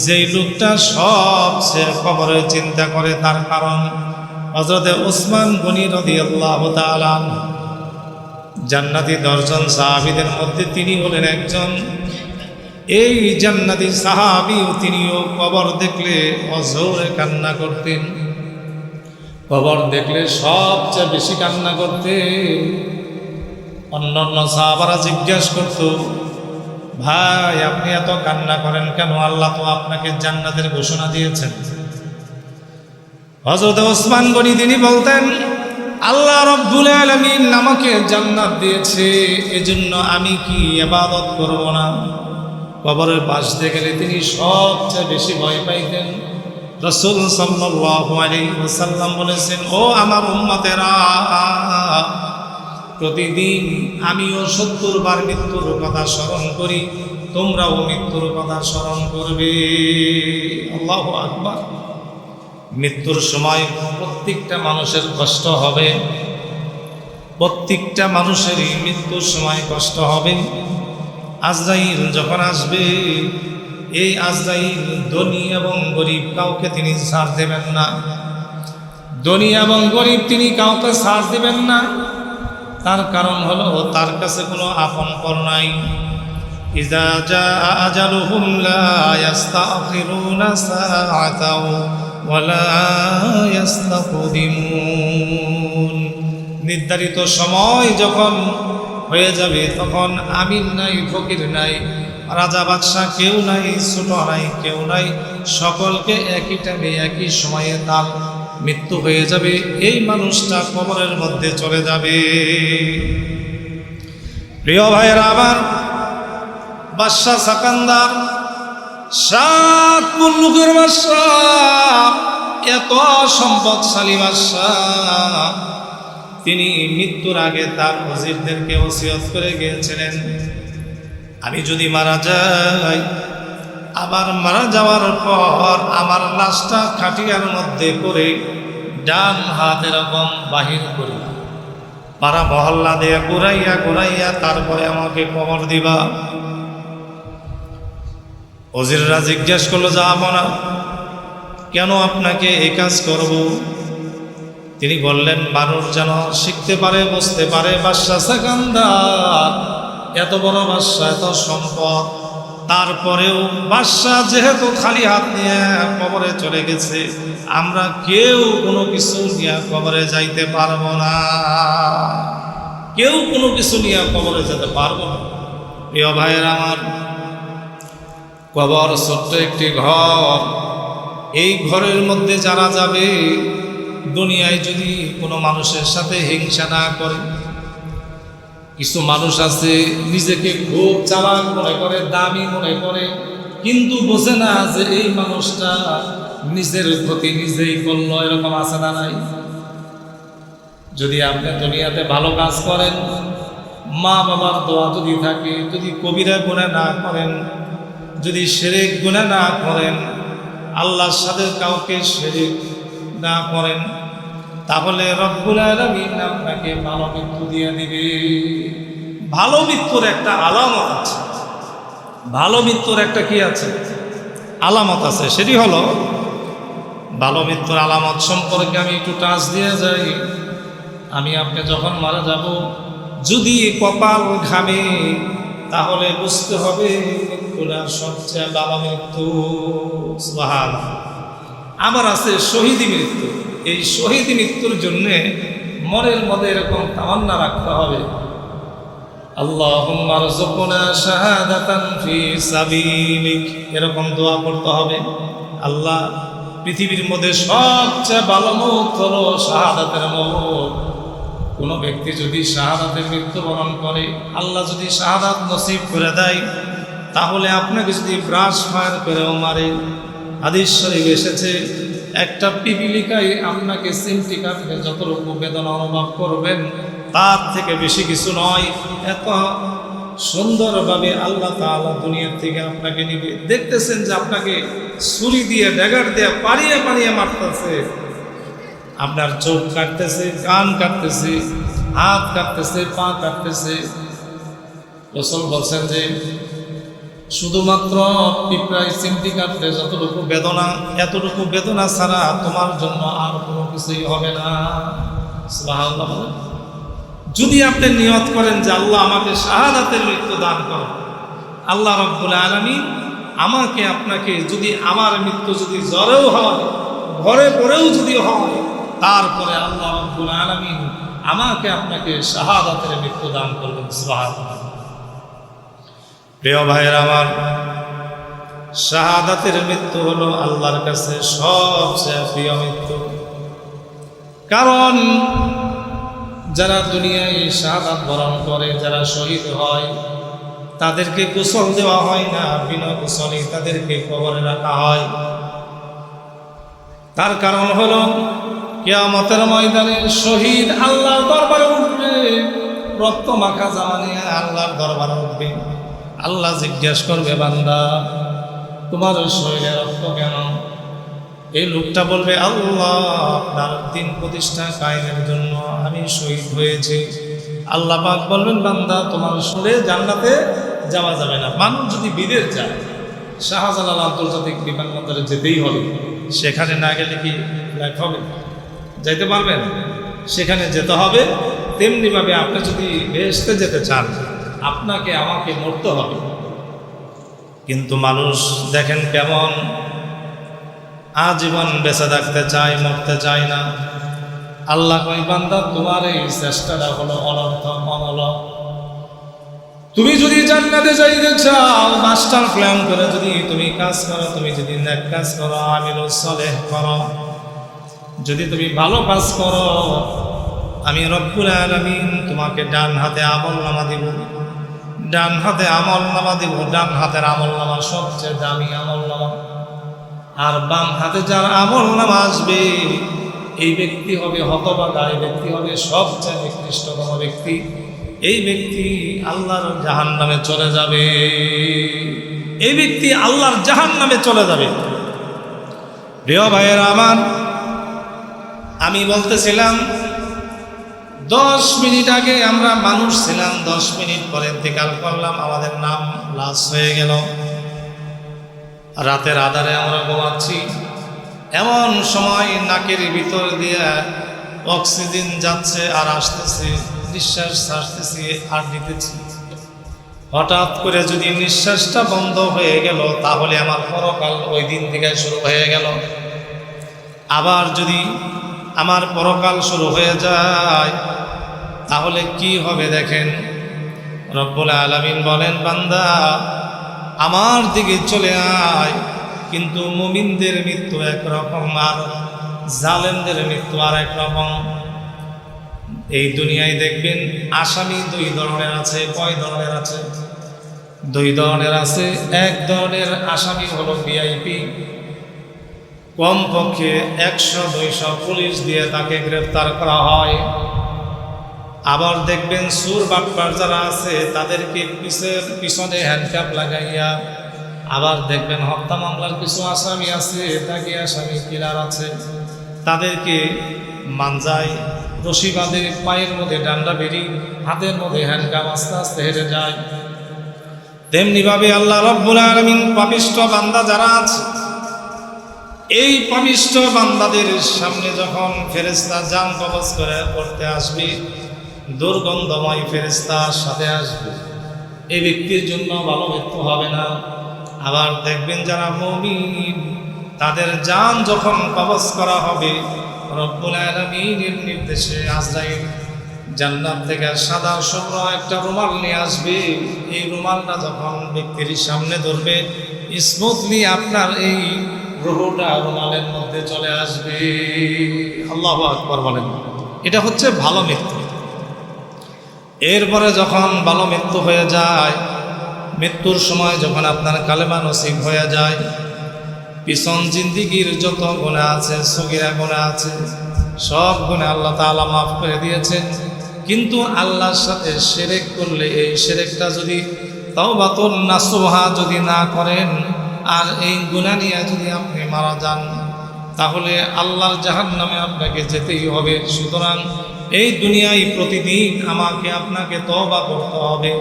Speaker 1: যেই লোকটা সবচেয়ে কবরের চিন্তা করে। তার কারণ হযরতে উসমান গনি রাদিয়াল্লাহু তাআলা জান্নাতি 10 জন সাহাবীদের মধ্যে তিনি হলেন একজন। এই জান্নাতি সাহাবীও তিনিও কবর দেখলে অঝোরে কান্না করতেন। কবর দেখলে সবচেয়ে বেশি কান্না করতে। অন্যান্য সাহাবারা জিজ্ঞাসা করত, ভাই আপনি এত কান্না করেন কেন? আল্লাহ তো আপনাকে জান্নাতের ঘোষণা দিয়েছেন। হযরত ওসমান গনি তিনি বলতেন, আল্লাহ রাব্বুল আলামিন আমাকে জান্নাত দিয়েছে, এজন্য আমি কি ইবাদত করব না? কবরের পাশ দিয়ে গেলে তিনি সবচেয়ে বেশি ভয় পাইতেন। রাসূল সাল্লাল্লাহু আলাইহি ওয়াসাল্লাম বলেছেন, ও আমার উম্মতেরা, প্রতিদিন আমিও 70 বার মৃত্যুর কথা স্মরণ করি, তোমরাও মৃত্যুর কথা স্মরণ করবে। আল্লাহু আকবার। মৃত্যুর সময় প্রত্যেকটা মানুষের কষ্ট হবে, প্রত্যেকটা মানুষেরই মৃত্যুর সময় কষ্ট হবে। আজরাইল যখন আসবে, এই আজরাইল ধনী এবং গরিব কাউকে তিনি ছাড় দেবেন না। ধনী এবং গরিব তিনি কাউকে ছাড় দিবেন না। তার কারণ হলো তার কাছে কোনো আপন পর নাই। ইজা জাআ আজালুহুম লা ইস্তাখিরুনা সাআতাও ওয়া লা ইস্তাকদিমুন। নির্ধারিত সময় যখন হয়ে যাবে তখন আমির নাই, ফকির নাই, রাজা বাদশাহ কেউ নাই, ছোট নাই, কেউ নাই, সকলকে একই টাইমে একই সময়ে তার মৃত্যু হয়ে যাবে। এই মানুষটা কবরের মধ্যে চলে যাবে। প্রিয় ভাইয়েরা আমার, বাদশাহ সাকান্দার 7 মুলুকের বাদশাহ, এত সম্পদশালী বাদশাহ, তিনি মৃত্যুর আগে তার ওজিরদেরকে ওসিয়ত করে গিয়েছিলেন, আমি যদি মারা যাই, আবার মারা যাওয়ার পর আমার লাশটা খাটিয়ার মধ্যে করে ডান হাত এরকম বাহির করি, পাড়া মহল্লা দিয়ে ঘুরাইয়া ঘুরাইয়া তারপরে আমাকে কবর দিবা। ওজিররা জিজ্ঞেস করলো, যাবো না, কেন আপনাকে এই কাজ করব? তিনি বললেন, মানুষ যেন শিখতে পারে, বুঝতে পারে, বাদশাহ সেকান্দার এত বড় বাদশাহ, এত সম্পদ, তারপরেও বাদশাহ যেহেতু খালি হাত নিয়ে কবরে চলে গেছে, আমরা কেউ কোনো কিছু নিয়ে কবরে যাইতে পারবো না, কেউ কোনো কিছু নিয়ে কবরে যেতে পারবো না। প্রিয় ভাইয়ের আমার, কবর ছোট্ট একটি ঘর, এই ঘরের মধ্যে যারা যাবে, দুনিয়ায় যদি কোনো মানুষের সাথে হিংসা না করে, কিছু মানুষ আছে নিজেকে খুব চালাক মনে করে, দামি মনে করে, কিন্তু বোঝে না যে এই মানুষটা নিজের ক্ষতি নিজেই করলো, এরকম আছে না নাই? যদি আপনি দুনিয়াতে ভালো কাজ করেন, মা বাবার দোয়া যদি থাকে, যদি কবিরা গুনাহ না করেন, যদি শিরক গুনাহ না করেন, আল্লাহর সাথে কাউকে শিরক না করেন, তাহলে রব্বুল আলামিন আপনাকে ভালো মৃত্যু দিয়ে দিবে। ভালো মৃত্যুর একটা আলামত আছে, ভালো মৃত্যুর একটা কি আছে? আলামত আছে। সেটি হলো, ভালো মৃত্যুর আলামত সম্পর্কে আমি একটু টাচ দিয়ে যাই। আমি আপনি যখন মারা যাব, যদি কপাল ঘামে, তাহলে বুঝতে হবে মৃত্যুটা সবচেয়ে ভালো মৃত্যু। সুবহানাল্লাহ। আবার আছে শহীদি মৃত্যু। এই শহীদ মৃত্যুর জন্যে মনের মধ্যে এরকম তামান্না রাখতে হবে, আল্লাহুম্মা রযুকনা শাহাদাতান ফি সাবিলিক, এরকম দোয়া করতে হবে। আল্লাহ, পৃথিবীর মধ্যে সবচেয়ে ভালো মৌত হলো শাহাদাতের মৌত। কোনো ব্যক্তি যদি শাহাদাতের মৃত্যুবরণ করে, আল্লাহ যদি শাহাদাত নসিব করে দেয়, তাহলে আপনাকে যদি ব্রাশ ফায়ার করেও মারে, হাদিস শরীফে এসেছে, একটা পিপিলিকায় আপনাকে চিমটি কাটলে যতটুকু বেদনা অনুভব করবেন, তার থেকে বেশি কিছু নয়। এত সুন্দরভাবে আল্লাহ তাআলা দুনিয়ার থেকে আপনাকে নিবে। দেখতেছেন যে আপনাকে ছুরি দিয়ে, ড্যাগার দিয়ে পাড়িয়ে পাড়িয়ে মারতেছে, আপনার চোখ কাটতেছে, কান কাটতেছে, হাত কাটতেছে, পা কাটতেছে। রাসূল বলছেন যে শুধুমাত্র পিঁপড়ায় চিমটি কাটলে যতটুকু বেদনা, এতটুকু বেদনা ছাড়া তোমার জন্য আর কোনো কিছুই হবে না। সুবহানাল্লাহ। যদি আপনি নিয়ত করেন যে আল্লাহ আমাকে শাহাদাতের মৃত্যু দান করো, আল্লাহ রব্বুল আলামিন আমাকে আপনাকে, যদি আমার মৃত্যু যদি জ্বরেও হয়, ঘরে পড়েও যদি হয়, তারপরে আল্লাহ রব্বুল আলামিন আমাকে আপনাকে শাহাদাতের মৃত্যু দান করবেন। সুবহানাল্লাহ। প্রিয় ভাইয়ের আমার, শাহাদাতের মৃত্যু হলো আল্লাহর কাছে সবচেয়ে প্রিয় মৃত্যু। কারণ যারা দুনিয়ায় শাহাদাত বরণ করে, যারা শহীদ হয়, তাদেরকে গোসল দেওয়া হয় না, বিনা গোসলে তাদেরকে কবরে রাখা হয়। তার কারণ হলো কিয়ামতের ময়দানে শহীদ আল্লাহর দরবারে উঠবে, রক্ত মাখা জামা নিয়ে আল্লাহর দরবারে উঠবে। আল্লাহ জিজ্ঞেস করবে, বান্দা তোমার শরীরে রক্ত কেন? এই লোকটা বলবে, আল্লাহ আপনার দিন প্রতিষ্ঠা কায়েমের জন্য আমি শহীদ হয়েছি। আল্লাহ পাক বলবেন, বান্দা তোমার শরীরে জান্নাতে যাওয়া যাবে না। মানুষ যদি বিদেশ যায়, শাহজালাল আন্তর্জাতিক বিমানবন্দরে যেতেই হবে, সেখানে না গেলে কি ফ্লাইট হবে? যাইতে পারবেন? সেখানে যেতে হবে। তেমনিভাবে আপনি যদি বেহেশতে যেতে চান, আপনাকে আমাকে মরতে হবে। কিন্তু মানুষ দেখেন কেমন আজীবন বেঁচে থাকতে চায়, মরতে চায় না। আল্লাহ কই, বান্দা তোমার এই চেষ্টাটা হলো অনর্থক, অমূলক। তুমি যদি জান্নাতে যাইতে চাও, মাস্টার প্ল্যান করে যদি তুমি কাজ করো, তুমি যদি নেক কাজ করো, আমিলুস সালেহ করো, যদি তুমি ভালো কাজ করো, আমি রব্বুল আলামিন তোমাকে ডান হাতে আমলনামা দিব। ডান হাতে আমলনামা দিব। ডান হাতের আমলনামা সবচেয়ে দামি আমলনামা। আর বাম হাতে যার আমলনামা আসবে, এই ব্যক্তি হবে হতভাগা, এই ব্যক্তি হবে সবচেয়ে নিকৃষ্টতম ব্যক্তি। এই ব্যক্তি আল্লাহর জাহান্নামে চলে যাবে। এই ব্যক্তি আল্লাহর জাহান্নামে চলে যাবে। প্রিয় ভাইয়েরা আমার, আমি বলতেছিলাম 10 মিনিট আগে আমরা মানুষ ছিলাম, 10 মিনিট পরে ইন্তেকাল করলাম, আমাদের নাম লাশ হয়ে গেল। রাতের আধারে আমরা ঘুমাচ্ছি, এমন সময় নাকের ভিতর দিয়ে অক্সিজেন যাচ্ছে আর আসতেছে, নিঃশ্বাস ছাড়তেছি আর নিতেছি। হঠাৎ করে যদি নিঃশ্বাসটা বন্ধ হয়ে গেল, তাহলে আমার পরকাল ওই দিন থেকে শুরু হয়ে গেল। আবার যদি আমার পরকাল শুরু হয়ে যায়, তাহলে কি হবে দেখেন। রব্বুল আলামিন বলেন, বান্দা আমার দিকে চলে আয়। কিন্তু মুমিনদের মৃত্যু একরকম, আর জালেমদের মৃত্যু আর একরকম। এই দুনিয়ায় দেখবেন আসামি 2 ধরনের আছে। কয় ধরনের আছে? 2 ধরনের আছে। এক ধরনের আসামি হলো ভিআইপি, কমপক্ষে 100-200 পুলিশ দিয়ে তাকে গ্রেফতার করা হয়। আবার দেখবেন সুর বাটপার যারা আছে, তাদেরকে পিছনে হ্যান্ডকাপ লাগাইয়া। আবার দেখবেন হত্যা মামলার কিছু আসামি আছে, তাকে আসামি কিলার আছে, তাদেরকে মানজায় রশি বাঁধে, পায়ের মধ্যে ডান্ডা বেরি, হাতের মধ্যে হ্যান্ডকাপ, আস্তে আস্তে হেঁটে যায়। তেমনিভাবে আল্লাহ রব্বুল আলামিন পাপিষ্ঠ বান্দা যারা আছে, এই পাপিষ্ঠ বান্দাদের সামনে যখন ফেরেশতা জান কবজ করে করতে আসবে, দুর্গন্ধময় ফেরেশতার সাথে আসবে, এই ব্যক্তির জন্য ভালো মৃত্যু হবে না। আবার দেখবেন যারা মুমিন, তাদের জান যখন কবজ করা হবে, রব্বুল আলামিনের নির্দেশে আজরাইল জান্নাত থেকে সাদা শুভ্র একটা রুমাল নিয়ে আসবে। এই রুমালটা যখন ব্যক্তির সামনে ধরবে, স্মুথলি আপনার এই রুহটা রুমালের মধ্যে চলে আসবে। আল্লাহু আকবার বলেন। এটা হচ্ছে ভালো মৃত্যু। এরপরে যখন ভালো মৃত্যু হয়ে যায়, মৃত্যুর সময় যখন আপনার কালেমা নসিব হয়ে যায়, পিছন জিন্দিগির যত গুনাহ আছে, সগীরা গুনাহ আছে, সব গুনাহ আল্লাহ তাআলা মাফ করে দিয়েছেন। কিন্তু আল্লাহর সাথে শিরক করলে, এই শিরকটা যদি তাওবাতুন নাসুহা যদি না করেন, আর এই গুনাহ নিয়ে যদি আপনি মারা যান, তাহলে আল্লাহর জাহান্নামে আপনাকে যেতেই হবে। সুতরাং এই দুনিয়ায় প্রতিদিন আমাকে আপনাকে তওবা করতে হবে,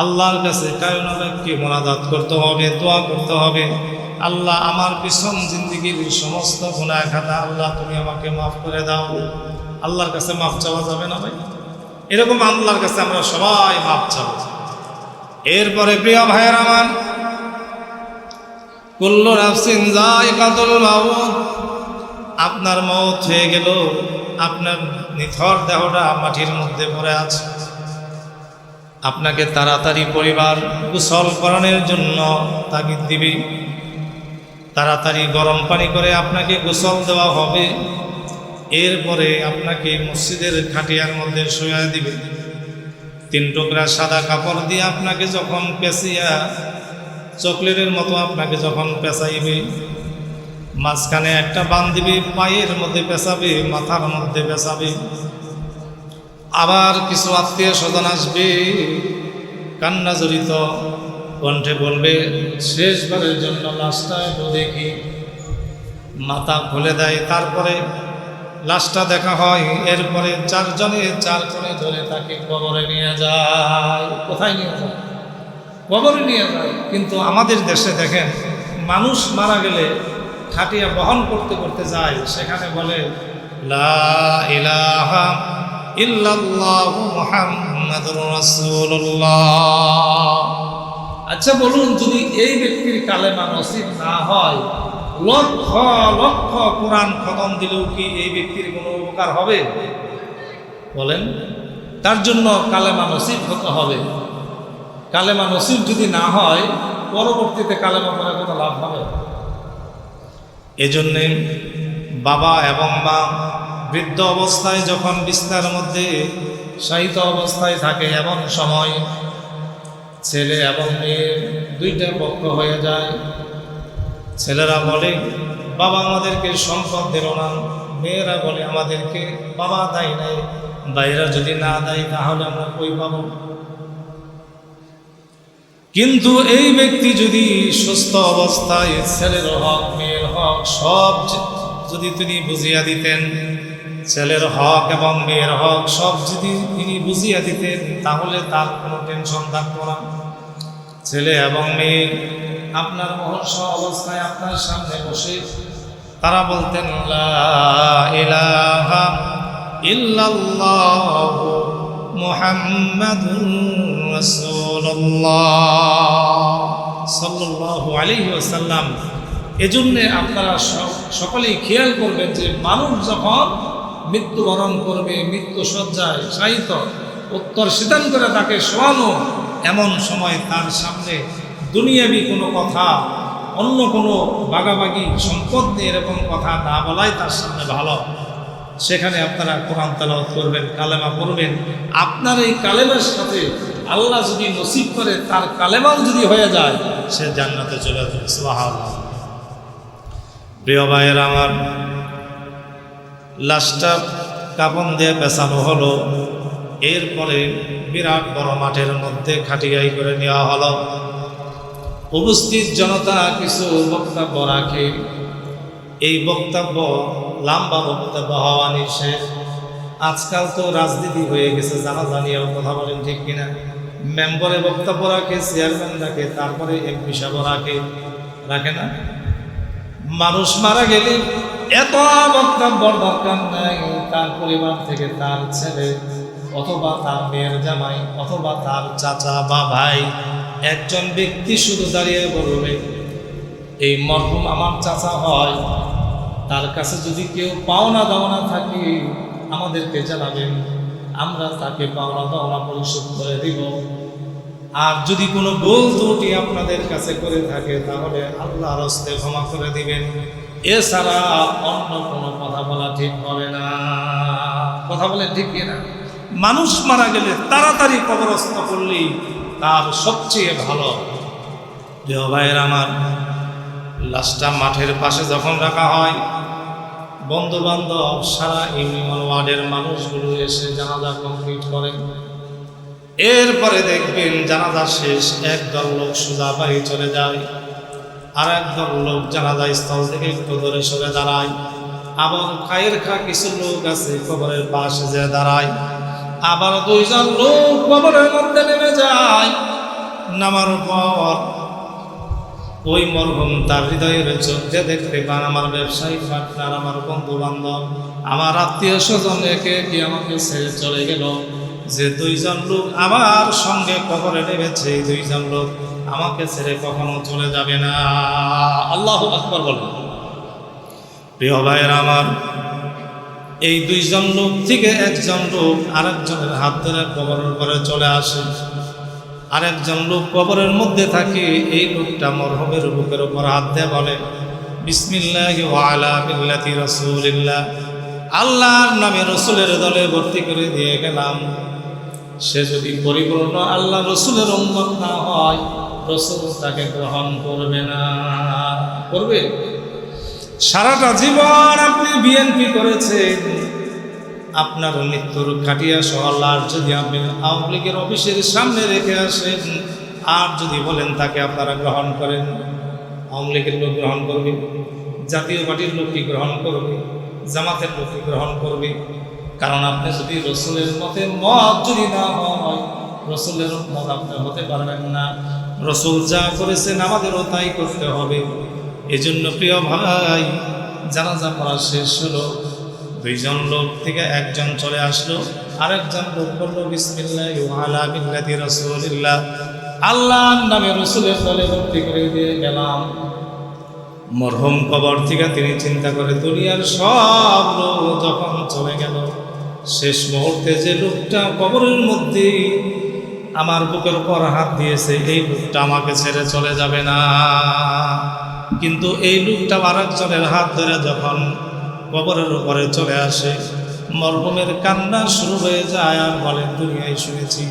Speaker 1: আল্লাহর কাছে কায়নাবাক্যে মোনাজাত করতে হবে, দোয়া করতে হবে। আল্লাহ আমার পিছন জিন্দিগির সমস্ত গুনাহ খাতা আল্লাহ তুমি আমাকে মাফ করে দাও। আল্লাহর কাছে মাফ চাওয়া যাবে না ভাই? এরকম আল্লাহর কাছে আমরা সবাই মাফ চাবো। এরপরে প্রিয় ভাইয়ের আমার, কুল্লু নাফসিন যায়িকাতুল মাউত, আপনার মওত হয়ে গেল, আপনার নিথর দেহটা মাটির মধ্যে পড়ে আছে। আপনাকে তাড়াতাড়ি পরিবার গোসল করানোর জন্য তাগিদ দিবে, তাড়াতাড়ি গরম পানি করে আপনাকে গোসল দেওয়া হবে। এরপরে আপনাকে মসজিদের খাটিয়ার মধ্যে শুয়া দিবে। 3 টুকরা সাদা কাপড় দিয়ে আপনাকে যখন পেঁচিয়া চকলেটের মতো আপনাকে যখন পেঁচাইবে, মাঝখানে একটা বান দিবে, পায়ের মধ্যে পেঁচাবে, মাথার মধ্যে পেঁচাবে। আবার কিছু আত্মীয় স্বজন আসবে, কান্না জড়িত কণ্ঠে বলবে, শেষবারের জন্য লাশটা একটু দেখি। মাথা খুলে দেয়, তারপরে লাশটা দেখা হয়। এরপরে 4 জনে 4 কোণে ধরে তাকে কবরে নিয়ে যায়। কোথায় নিয়ে যায়? কবরে নিয়ে যায়। কিন্তু আমাদের দেশে দেখেন, মানুষ মারা গেলে খাটিয়া বহন করতে করতে যায়, সেখানে বলে লা ইলাহা ইল্লাল্লাহু মুহাম্মাদুর রাসূলুল্লাহ। আচ্ছা বলুন, যদি এই ব্যক্তির কালেমা নসিব না হয়, লক্ষ লক্ষ কোরআন খতম দিলেও কি এই ব্যক্তির কোনো উপকার হবে? বলেন। তার জন্য কালেমা নসিব হতে হবে। কালেমা নসিব যদি না হয়, পরবর্তীতে কালেমা পড়ার কোনো লাভ হবে। এজন্যে বাবা এবং মা বৃদ্ধ অবস্থায় যখন বিছানার মধ্যে শায়িত অবস্থায় থাকে, এমন সময় ছেলে এবং মেয়ে দুইটা পক্ষ হয়ে যায়। ছেলেরা বলে, বাবা আমাদেরকে সম্পদ দিল না। মেয়েরা বলে, আমাদেরকে বাবা দেয় নাই। ভাইরা যদি না দেয় তাহলে আমরা কই পাবো? কিন্তু এই ব্যক্তি যদি সুস্থ অবস্থায় ছেলের হক মেয়ের হক সব যদি তিনি বুঝিয়া দিতেন, ছেলের হক এবং মেয়ের হক সব যদি তিনি বুঝিয়া দিতেন, তাহলে তার কোনো টেনশন থাকতো না। ছেলে এবং মেয়ে আপনার মহর্ষ অবস্থায় আপনার সামনে বসে তারা বলতেন, লা ইলাহা ইল্লাল্লাহু মুহাম্মাদুর রাসূলুল্লাহ সাল্লাল্লাহু আলাইহি ওয়াসাল্লাম। এজন্য আপনারা সকলেই খেয়াল করবেন যে মানুষ যখন মৃত্যুবরণ করবে, মৃত্যু শয্যায় শায়িত, উত্তর সিদ্ধান্ত করে তাকে শোয়ানো, এমন সময় তার সামনে দুনিয়াবি কোনো কথা, অন্য কোনো বাগাবাগি সম্পদ নিয়ে এরকম কথা না বলাই তার সামনে ভালো। সেখানে আপনারা কোরআন তেলাওয়াত করবেন, কালেমা পড়বেন। আপনার এই কালেমার সাথে আল্লাহ যদি নসিব করে, তার কালেমাও যদি হয়ে যায়, সে জান্নাতে চলে যাবে। সুবহানাল্লাহ। প্রিয় ভাইয়ের আমার, লাশটা কাফন দিয়ে পেছানো হলো। এরপরে বিরাট বড় মাঠের মধ্যে খাটিয়াই করে নেওয়া হলো। উপস্থিত জনতা কিছু বক্তব্য রাখে। এই বক্তব্য লম্বা বক্তব্য হওয়া নিষেধ। আজকাল তো রাজনীতি হয়ে গেছে, জানাজা নিয়েও কথা বলেন, ঠিক কিনা? মেম্বারে বক্তব্য রাখে, চেয়ারম্যান রাখে, তারপরে এমপি সাহেব রাখে না? মানুষ মারা গেলে এত বক্তব্যর দরকার নাই। তার পরিবার থেকে তার ছেলে অথবা তার মেয়ের জামাই অথবা তার চাচা বা ভাই একজন ব্যক্তি শুধু দাঁড়িয়ে বলবে, এই মরহুম আমার চাচা হয়, তার কাছে যদি কেউ পাওনা দাওনা থাকে আমাদেরকে জানাবেন, আমরা তাকে পাওনা দাওনা পরিশোধ করে দিব। আর যদি কোনো ভুল ত্রুটি আপনাদের কাছে করে থাকে তাহলে আল্লাহর হস্তে ক্ষমা করে দিবেন। এছাড়া অন্য কোনো কথা বলা ঠিক হবে না। কথা বলেন, ঠিক কিনা? মানুষ মারা গেলে তাড়াতাড়ি কবরস্থ করলেই তার সবচেয়ে ভালো। প্রিয় ভাইয়ের আমার, লাশটা মাঠের পাশে যখন রাখা হয়, বন্ধু বান্ধব সারা ইউনিয়ন ওয়ার্ডের মানুষগুলো এসে জানাজা কমপ্লিট করেন। এরপরে দেখবেন জানাজা শেষ, একদল লোক সোজা বাড়ি চলে যায়, আর একদল লোক জানাজা স্থল থেকে একটু ধরে সরে দাঁড়ায়। আবার খায়ের কিছু লোক আছে কবরের পাশে যে দাঁড়ায়। আবার 2 জন লোক কবরের মধ্যে নেমে যায়। নামার পর ওই মরহুম তার হৃদয়ের চোখে দেখতে পান, আমার ব্যবসায়িক পার্টনার, আমার বন্ধু বান্ধব, আমার আত্মীয় স্বজন একে একে আমাকে ছেড়ে চলে গেল। যে 2 জন লোক আমার সঙ্গে কবরে নেমেছে, এই 2 জন লোক আমাকে ছেড়ে কখনো চলে যাবে না। আল্লাহু আকবার বলেন। প্রিয় ভাইয়ের আমার, এই 2 জন লোক থেকে একজন লোক আরেকজনের হাত ধরে কবরের উপরে চলে আসে। আরেকজন লোক কবরের মধ্যে থাকে। এই লোকটা মরহুমের বুকের উপর হাত দিয়ে বলে, বিসমিল্লাহি ওয়া আলা মিল্লাতি রাসূলিল্লাহ, আল্লাহর নামে রসুলের দলে ভর্তি করে দিয়ে গেলাম। সে যদি পরিপূর্ণ আল্লাহ রসুলের উম্মত না হয়, রসুল তাকে গ্রহণ করবে না। করবে? সারাটা জীবন আপনি বিএনপি করেছেন, আপনার মৃত্যুর খাটিয়া সহ লাশ যদি আপনি আওয়ামী লীগের অফিসের সামনে রেখে আসেন, আর যদি বলেন তাকে আপনারা গ্রহণ করেন, আওয়ামী লীগের লোক গ্রহণ করবে, জাতীয় পার্টির লোক কি গ্রহণ করবে, জামাতের লোক কি গ্রহণ করবে? কারণ আপনি যদি রসুলের মত যদি না হয়, রসুলের মত আপনি হতে পারবেন না। রসুল যা করেছেন আমাদেরও তাই করতে হবে। এজন্য প্রিয় ভাই, জানাজা পড়া শেষ হলো, দুইজন লোক থেকে একজন চলে আসলো, আরেকজন লোক বলল বিসমিল্লাহি ওয়া আলা মিল্লাতি রাসূলিল্লাহ, আল্লাহর নামে রসুলের দলে ভর্তি করে দিয়ে গেলাম। মরহুম কবর থেকে তিনি চিন্তা করে দুনিয়ার সব লোক যখন চলে গেল, শেষ মুহূর্তে যে লোকটা কবরের মধ্যে আমার বুকের উপর হাত দিয়েছে, এই লোকটা আমাকে ছেড়ে চলে যাবে না। কিন্তু এই লোকটা আরেকজনের হাত ধরে যখন কবরের উপরে চলে আসে, মরহুমের কান্না শুরু হয়ে যায় আর বলেন দুনিয়ায় শুনেছি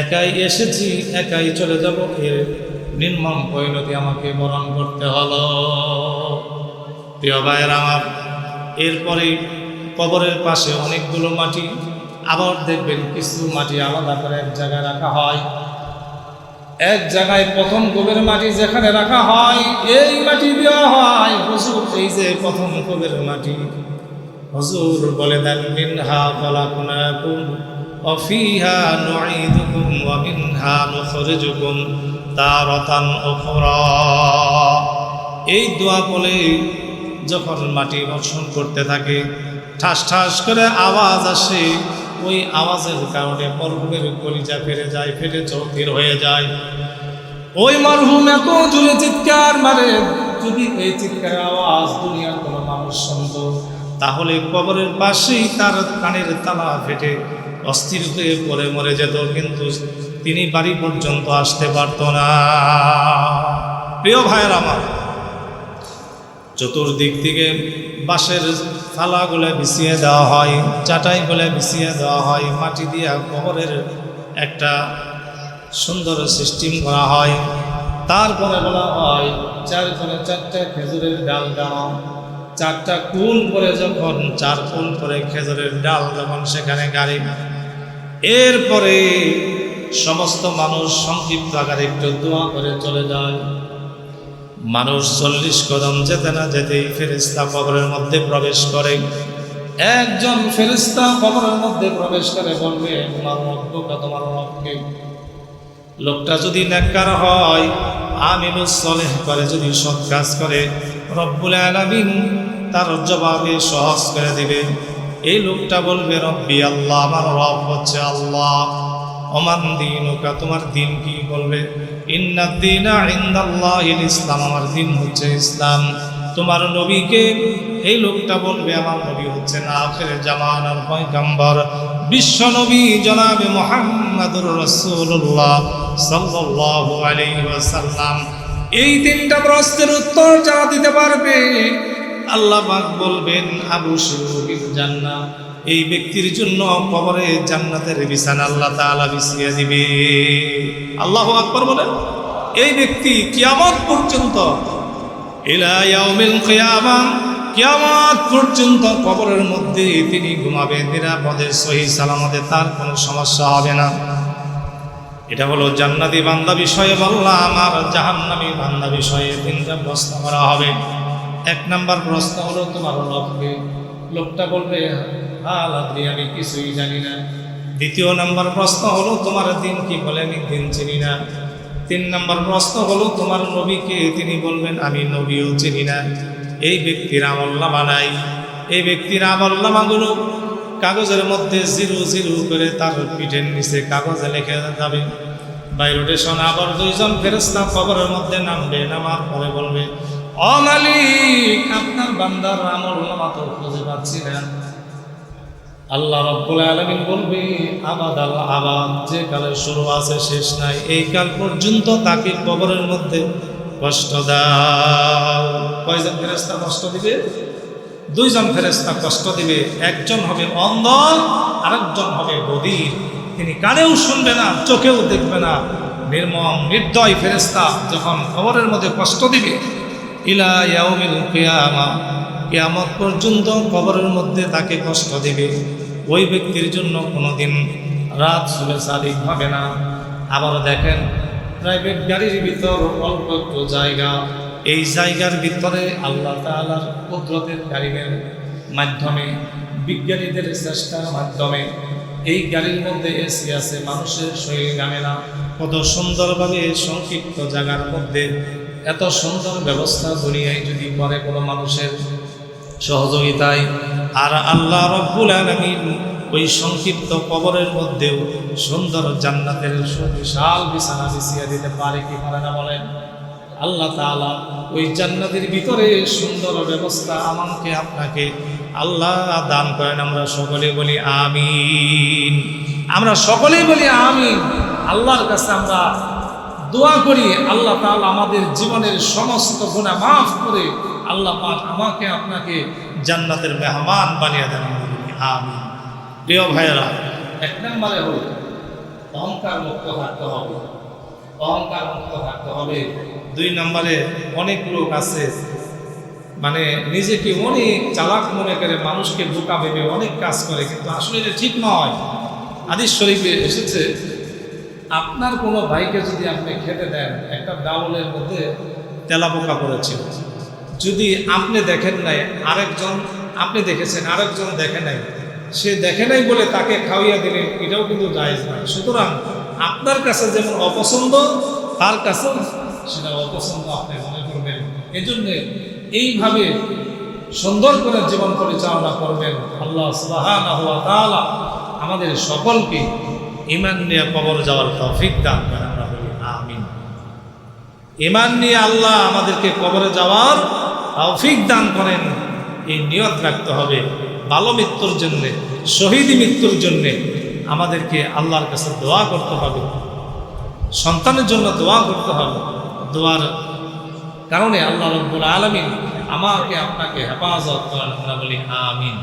Speaker 1: একাই এসেছি একাই চলে যাব, এর নির্মম পরিণতি আমাকে বরণ করতে হলো। প্রিয় ভাইয়ের আমার, এরপরে কবরের পাশে অনেকগুলো মাটি, আবার দেখবেন কিছু মাটি আলাদা করে এক জায়গায় রাখা হয়। এক জায়গায় প্রথম কবরের মাটি যেখানে রাখা হয়, এই মাটি দেওয়া হয় হুজুর, এই যে প্রথম কবরের মাটি, হুজুর বলে দেন মিনহা খলাকনাকুম ওয়া ফিহা নুঈদুকুম ওয়া মিনহা নুখরিজুকুম তারাতান উখরা। এই দোয়া বলে যখন মাটি বর্ষণ করতে থাকে, ঠাস ঠাস করে আওয়াজ আসে, ওই আওয়াজের কারণে মরহুমের কলিজা ফেটে যায়, ফেটে চৌকির হয়ে যায়। ওই মরহুম এত জোরে চিৎকার মারে, যদি এই চিৎকারের আওয়াজ দুনিয়ার কোনো মানুষ শুনত, তাহলে কবরের পাশেই তার কানের তালা ফেটে অস্থির হয়ে পড়ে মরে যেত, কিন্তু তিনি বাড়ি পর্যন্ত আসতে পারত না। প্রিয় ভাইয়ের আমার, চতুর্দিক থেকে বাঁশের থালাগুলো বিছিয়ে দেওয়া হয়, চাটাইগুলো বিছিয়ে দেওয়া হয়, মাটি দিয়া কবরের একটা সুন্দর সিস্টেম করা হয়। তারপরে বলা হয় চার কোণে চারটা খেজুরের ডাল দাও, চারটা কুল করে যখন চার কুল করে খেজুরের ডাল যখন সেখানে গাড়ি, এরপরে সমস্ত মানুষ সংক্ষিপ্ত আকারে একটু দোয়া করে চলে যায়। মানুষ 40 কদম যেতে না যেতেই ফেরেশতা কবরের মধ্যে প্রবেশ করে। একজন ফেরেশতা কবরের মধ্যে প্রবেশ করে বলবে তোমার রব্বুকা, তোমার রবকে। লোকটা যদি নেককার হয়, আমিলুস সলেহ করে, যদি সৎ কাজ করে, রব্বুল আলামিন তার জবাবে সহজ করে দিবে। এই লোকটা বলবে রব্বি আল্লাহ, আমার রব হচ্ছে আল্লাহ। ওমান দীনুকা, তোমার দিন কি? বলবে ইন্নাদ দীনা ইনদাল্লাহিল ইসলাম, আমার দিন হচ্ছে ইসলাম। তোমার নবীকে? এই লোকটা বলবে আমার নবী হচ্ছেন আখির জামানার পয়গম্বর বিশ্ব নবী জনাবে মুহাম্মদুর রাসূলুল্লাহ সাল্লাল্লাহু আলাইহি ওয়াসাল্লাম। এই তিনটা প্রশ্নের উত্তর যারা দিতে পারবে, আল্লাহ পাক বলবেন আবশিরু জান্নাহ, এই ব্যক্তির জন্য কবরে জান্নাতের বিছানা আল্লাহ তাআলা বিছিয়ে দিবে। আল্লাহু আকবার বলেন। এই ব্যক্তি কিয়ামত পর্যন্ত, ইলা ইয়াউমিল কিয়ামা, কিয়ামত পর্যন্ত কবরের মধ্যে তিনি ঘুমাবেন নিরাপদে, সহি সালামতে, তার কোনো সমস্যা হবে না। এটা হলো জান্নাতি বান্দা বিষয়ে বললাম। আর জাহান্নামী বান্দা বিষয়ে তিনটা প্রশ্ন করা হবে। 1 নম্বর প্রশ্ন হলো তোমার রবকে? লোকটা বলবে আলাদা, আমি কিছুই জানি না। 2 নম্বর প্রশ্ন হলো তোমার দিন কি? বলে আমি দিন চিনি না। 3 নম্বর প্রশ্ন হলো তোমার নবীকে? তিনি বলবেন আমি নবীও চিনি না। এই ব্যক্তির আমলনামা নাই। এই ব্যক্তির আমলনামাগুলো কাগজের মধ্যে 0 করে তার পিঠের নিচে কাগজে লিখে যাবে। বাই রোটেশন আবার 2 জন ফেরেশতা কবরের মধ্যে নামবে। নামার পরে বলবে ও মালিক, আপনার বান্দার আমলনামা তো খুঁজে পাচ্ছি না। আল্লাহ রাব্বুল আলামিন বলবে আবাদাল আবাদ, যে কালের শুরু আছে শেষ নাই, এই কাল পর্যন্ত তাকে কবরের মধ্যে কষ্ট দাও। কয়জন ফেরেশতা কষ্ট দিবে? 2 জন ফেরেশতা কষ্ট দিবে। একজন হবে অন্ধ, আরেকজন হবে বধির। তিনি কানেও শুনবে না, চোখেও দেখবে না। নির্মম নির্দয় ফেরেশতা যখন কবরের মধ্যে কষ্ট দিবে, ইলা ইয়াউমিল কিয়ামা, কিয়ামত পর্যন্ত কবরের মধ্যে তাকে কষ্ট দিবে। ওই ব্যক্তির জন্য কোনোদিন রাত শুলে সাদিক হবে না। আবার দেখেন, প্রাইভেট গাড়ির ভিতর অল্প একটু জায়গা, এই জায়গার ভিতরে আল্লাহ তাআলার কুদরতের কারিমের মাধ্যমে, বিজ্ঞানীদের চেষ্টার মাধ্যমে এই গাড়ির মধ্যে এসি আছে, মানুষের শরীর গামে না। কত সুন্দরভাবে সংক্ষিপ্ত জায়গার মধ্যে এত সুন্দর ব্যবস্থা দুনিয়ায় যদি করে কোনো মানুষের সহযোগিতায়, আর আল্লাহ রব্বুল আলামিন ওই সংক্ষিপ্ত কবরের মধ্যেও সুন্দর জান্নাতের বিশাল বিছানা বিছিয়ে দিতে পারে কি পারে না বলেন? আল্লাহ তাআলা ওই জান্নাতের ভিতরে সুন্দর ব্যবস্থা আমাকে আপনাকে আল্লাহ দান করেন। আমরা সকলে বলি আমিন। আমরা সকলেই বলি আমিন। আল্লাহর কাছে আমরা দোয়া করি, আল্লাহ তাআলা আমাদের জীবনের সমস্ত গুনাহ মাফ করে আল্লাহ পাক আমাকে আপনাকে জান্নাতের মেহমান বানিয়ে দেন। আমিন। প্রিয় ভাইয়েরা, এক নম্বরে হল অহংকার মুক্ত থাকতে হবে, অহংকার মুক্ত থাকতে হবে। দুই নম্বরে অনেক লোক আছে মানে নিজেকে অনেক চালাক মনে করে, মানুষকে বোকা ভেবে অনেক কাজ করে, কিন্তু আসলে এটা ঠিক নয়। হাদিস শরীফে এসেছে, আপনার কোনো ভাইকে যদি আপনি খেতে দেন, একটা ডাউলের মধ্যে তেলাপোকা পড়েছিল, যদি আপনি দেখেন নাই, আরেকজন আপনি দেখেছেন, আরেকজন দেখে নাই, সে দেখে নাই বলে তাকে খাওয়াইয়া দিলেন, এটাও কিন্তু জায়েজ নয়। সুতরাং আপনার কাছে যেমন অপছন্দ, তার কাছেও সেটা অপছন্দ আপনি মনে করবেন। এজন্যে এইভাবে সুন্দর করে জীবন পরিচালনা করবেন। আল্লাহ সুবহানাহু ওয়া তাআলা আমাদের সকলকে ঈমান নিয়ে কবর যাওয়ার তৌফিক দান করেন। আমরা বলি আমিন। ঈমান নিয়ে আল্লাহ আমাদেরকে কবরে যাওয়ার তৌফিক দান করেন, এই নিয়ত রাখতে হবে। ভালো মৃত্যুর জন্যে, শহীদ মৃত্যুর জন্যে আমাদেরকে আল্লাহর কাছে দোয়া করতে হবে, সন্তানের জন্য দোয়া করতে হবে। দোয়ার কারণে আল্লাহ রাব্বুল আলামিন আমাকে আপনাকে হেফাজত করেন। আমরা বলি আমিন।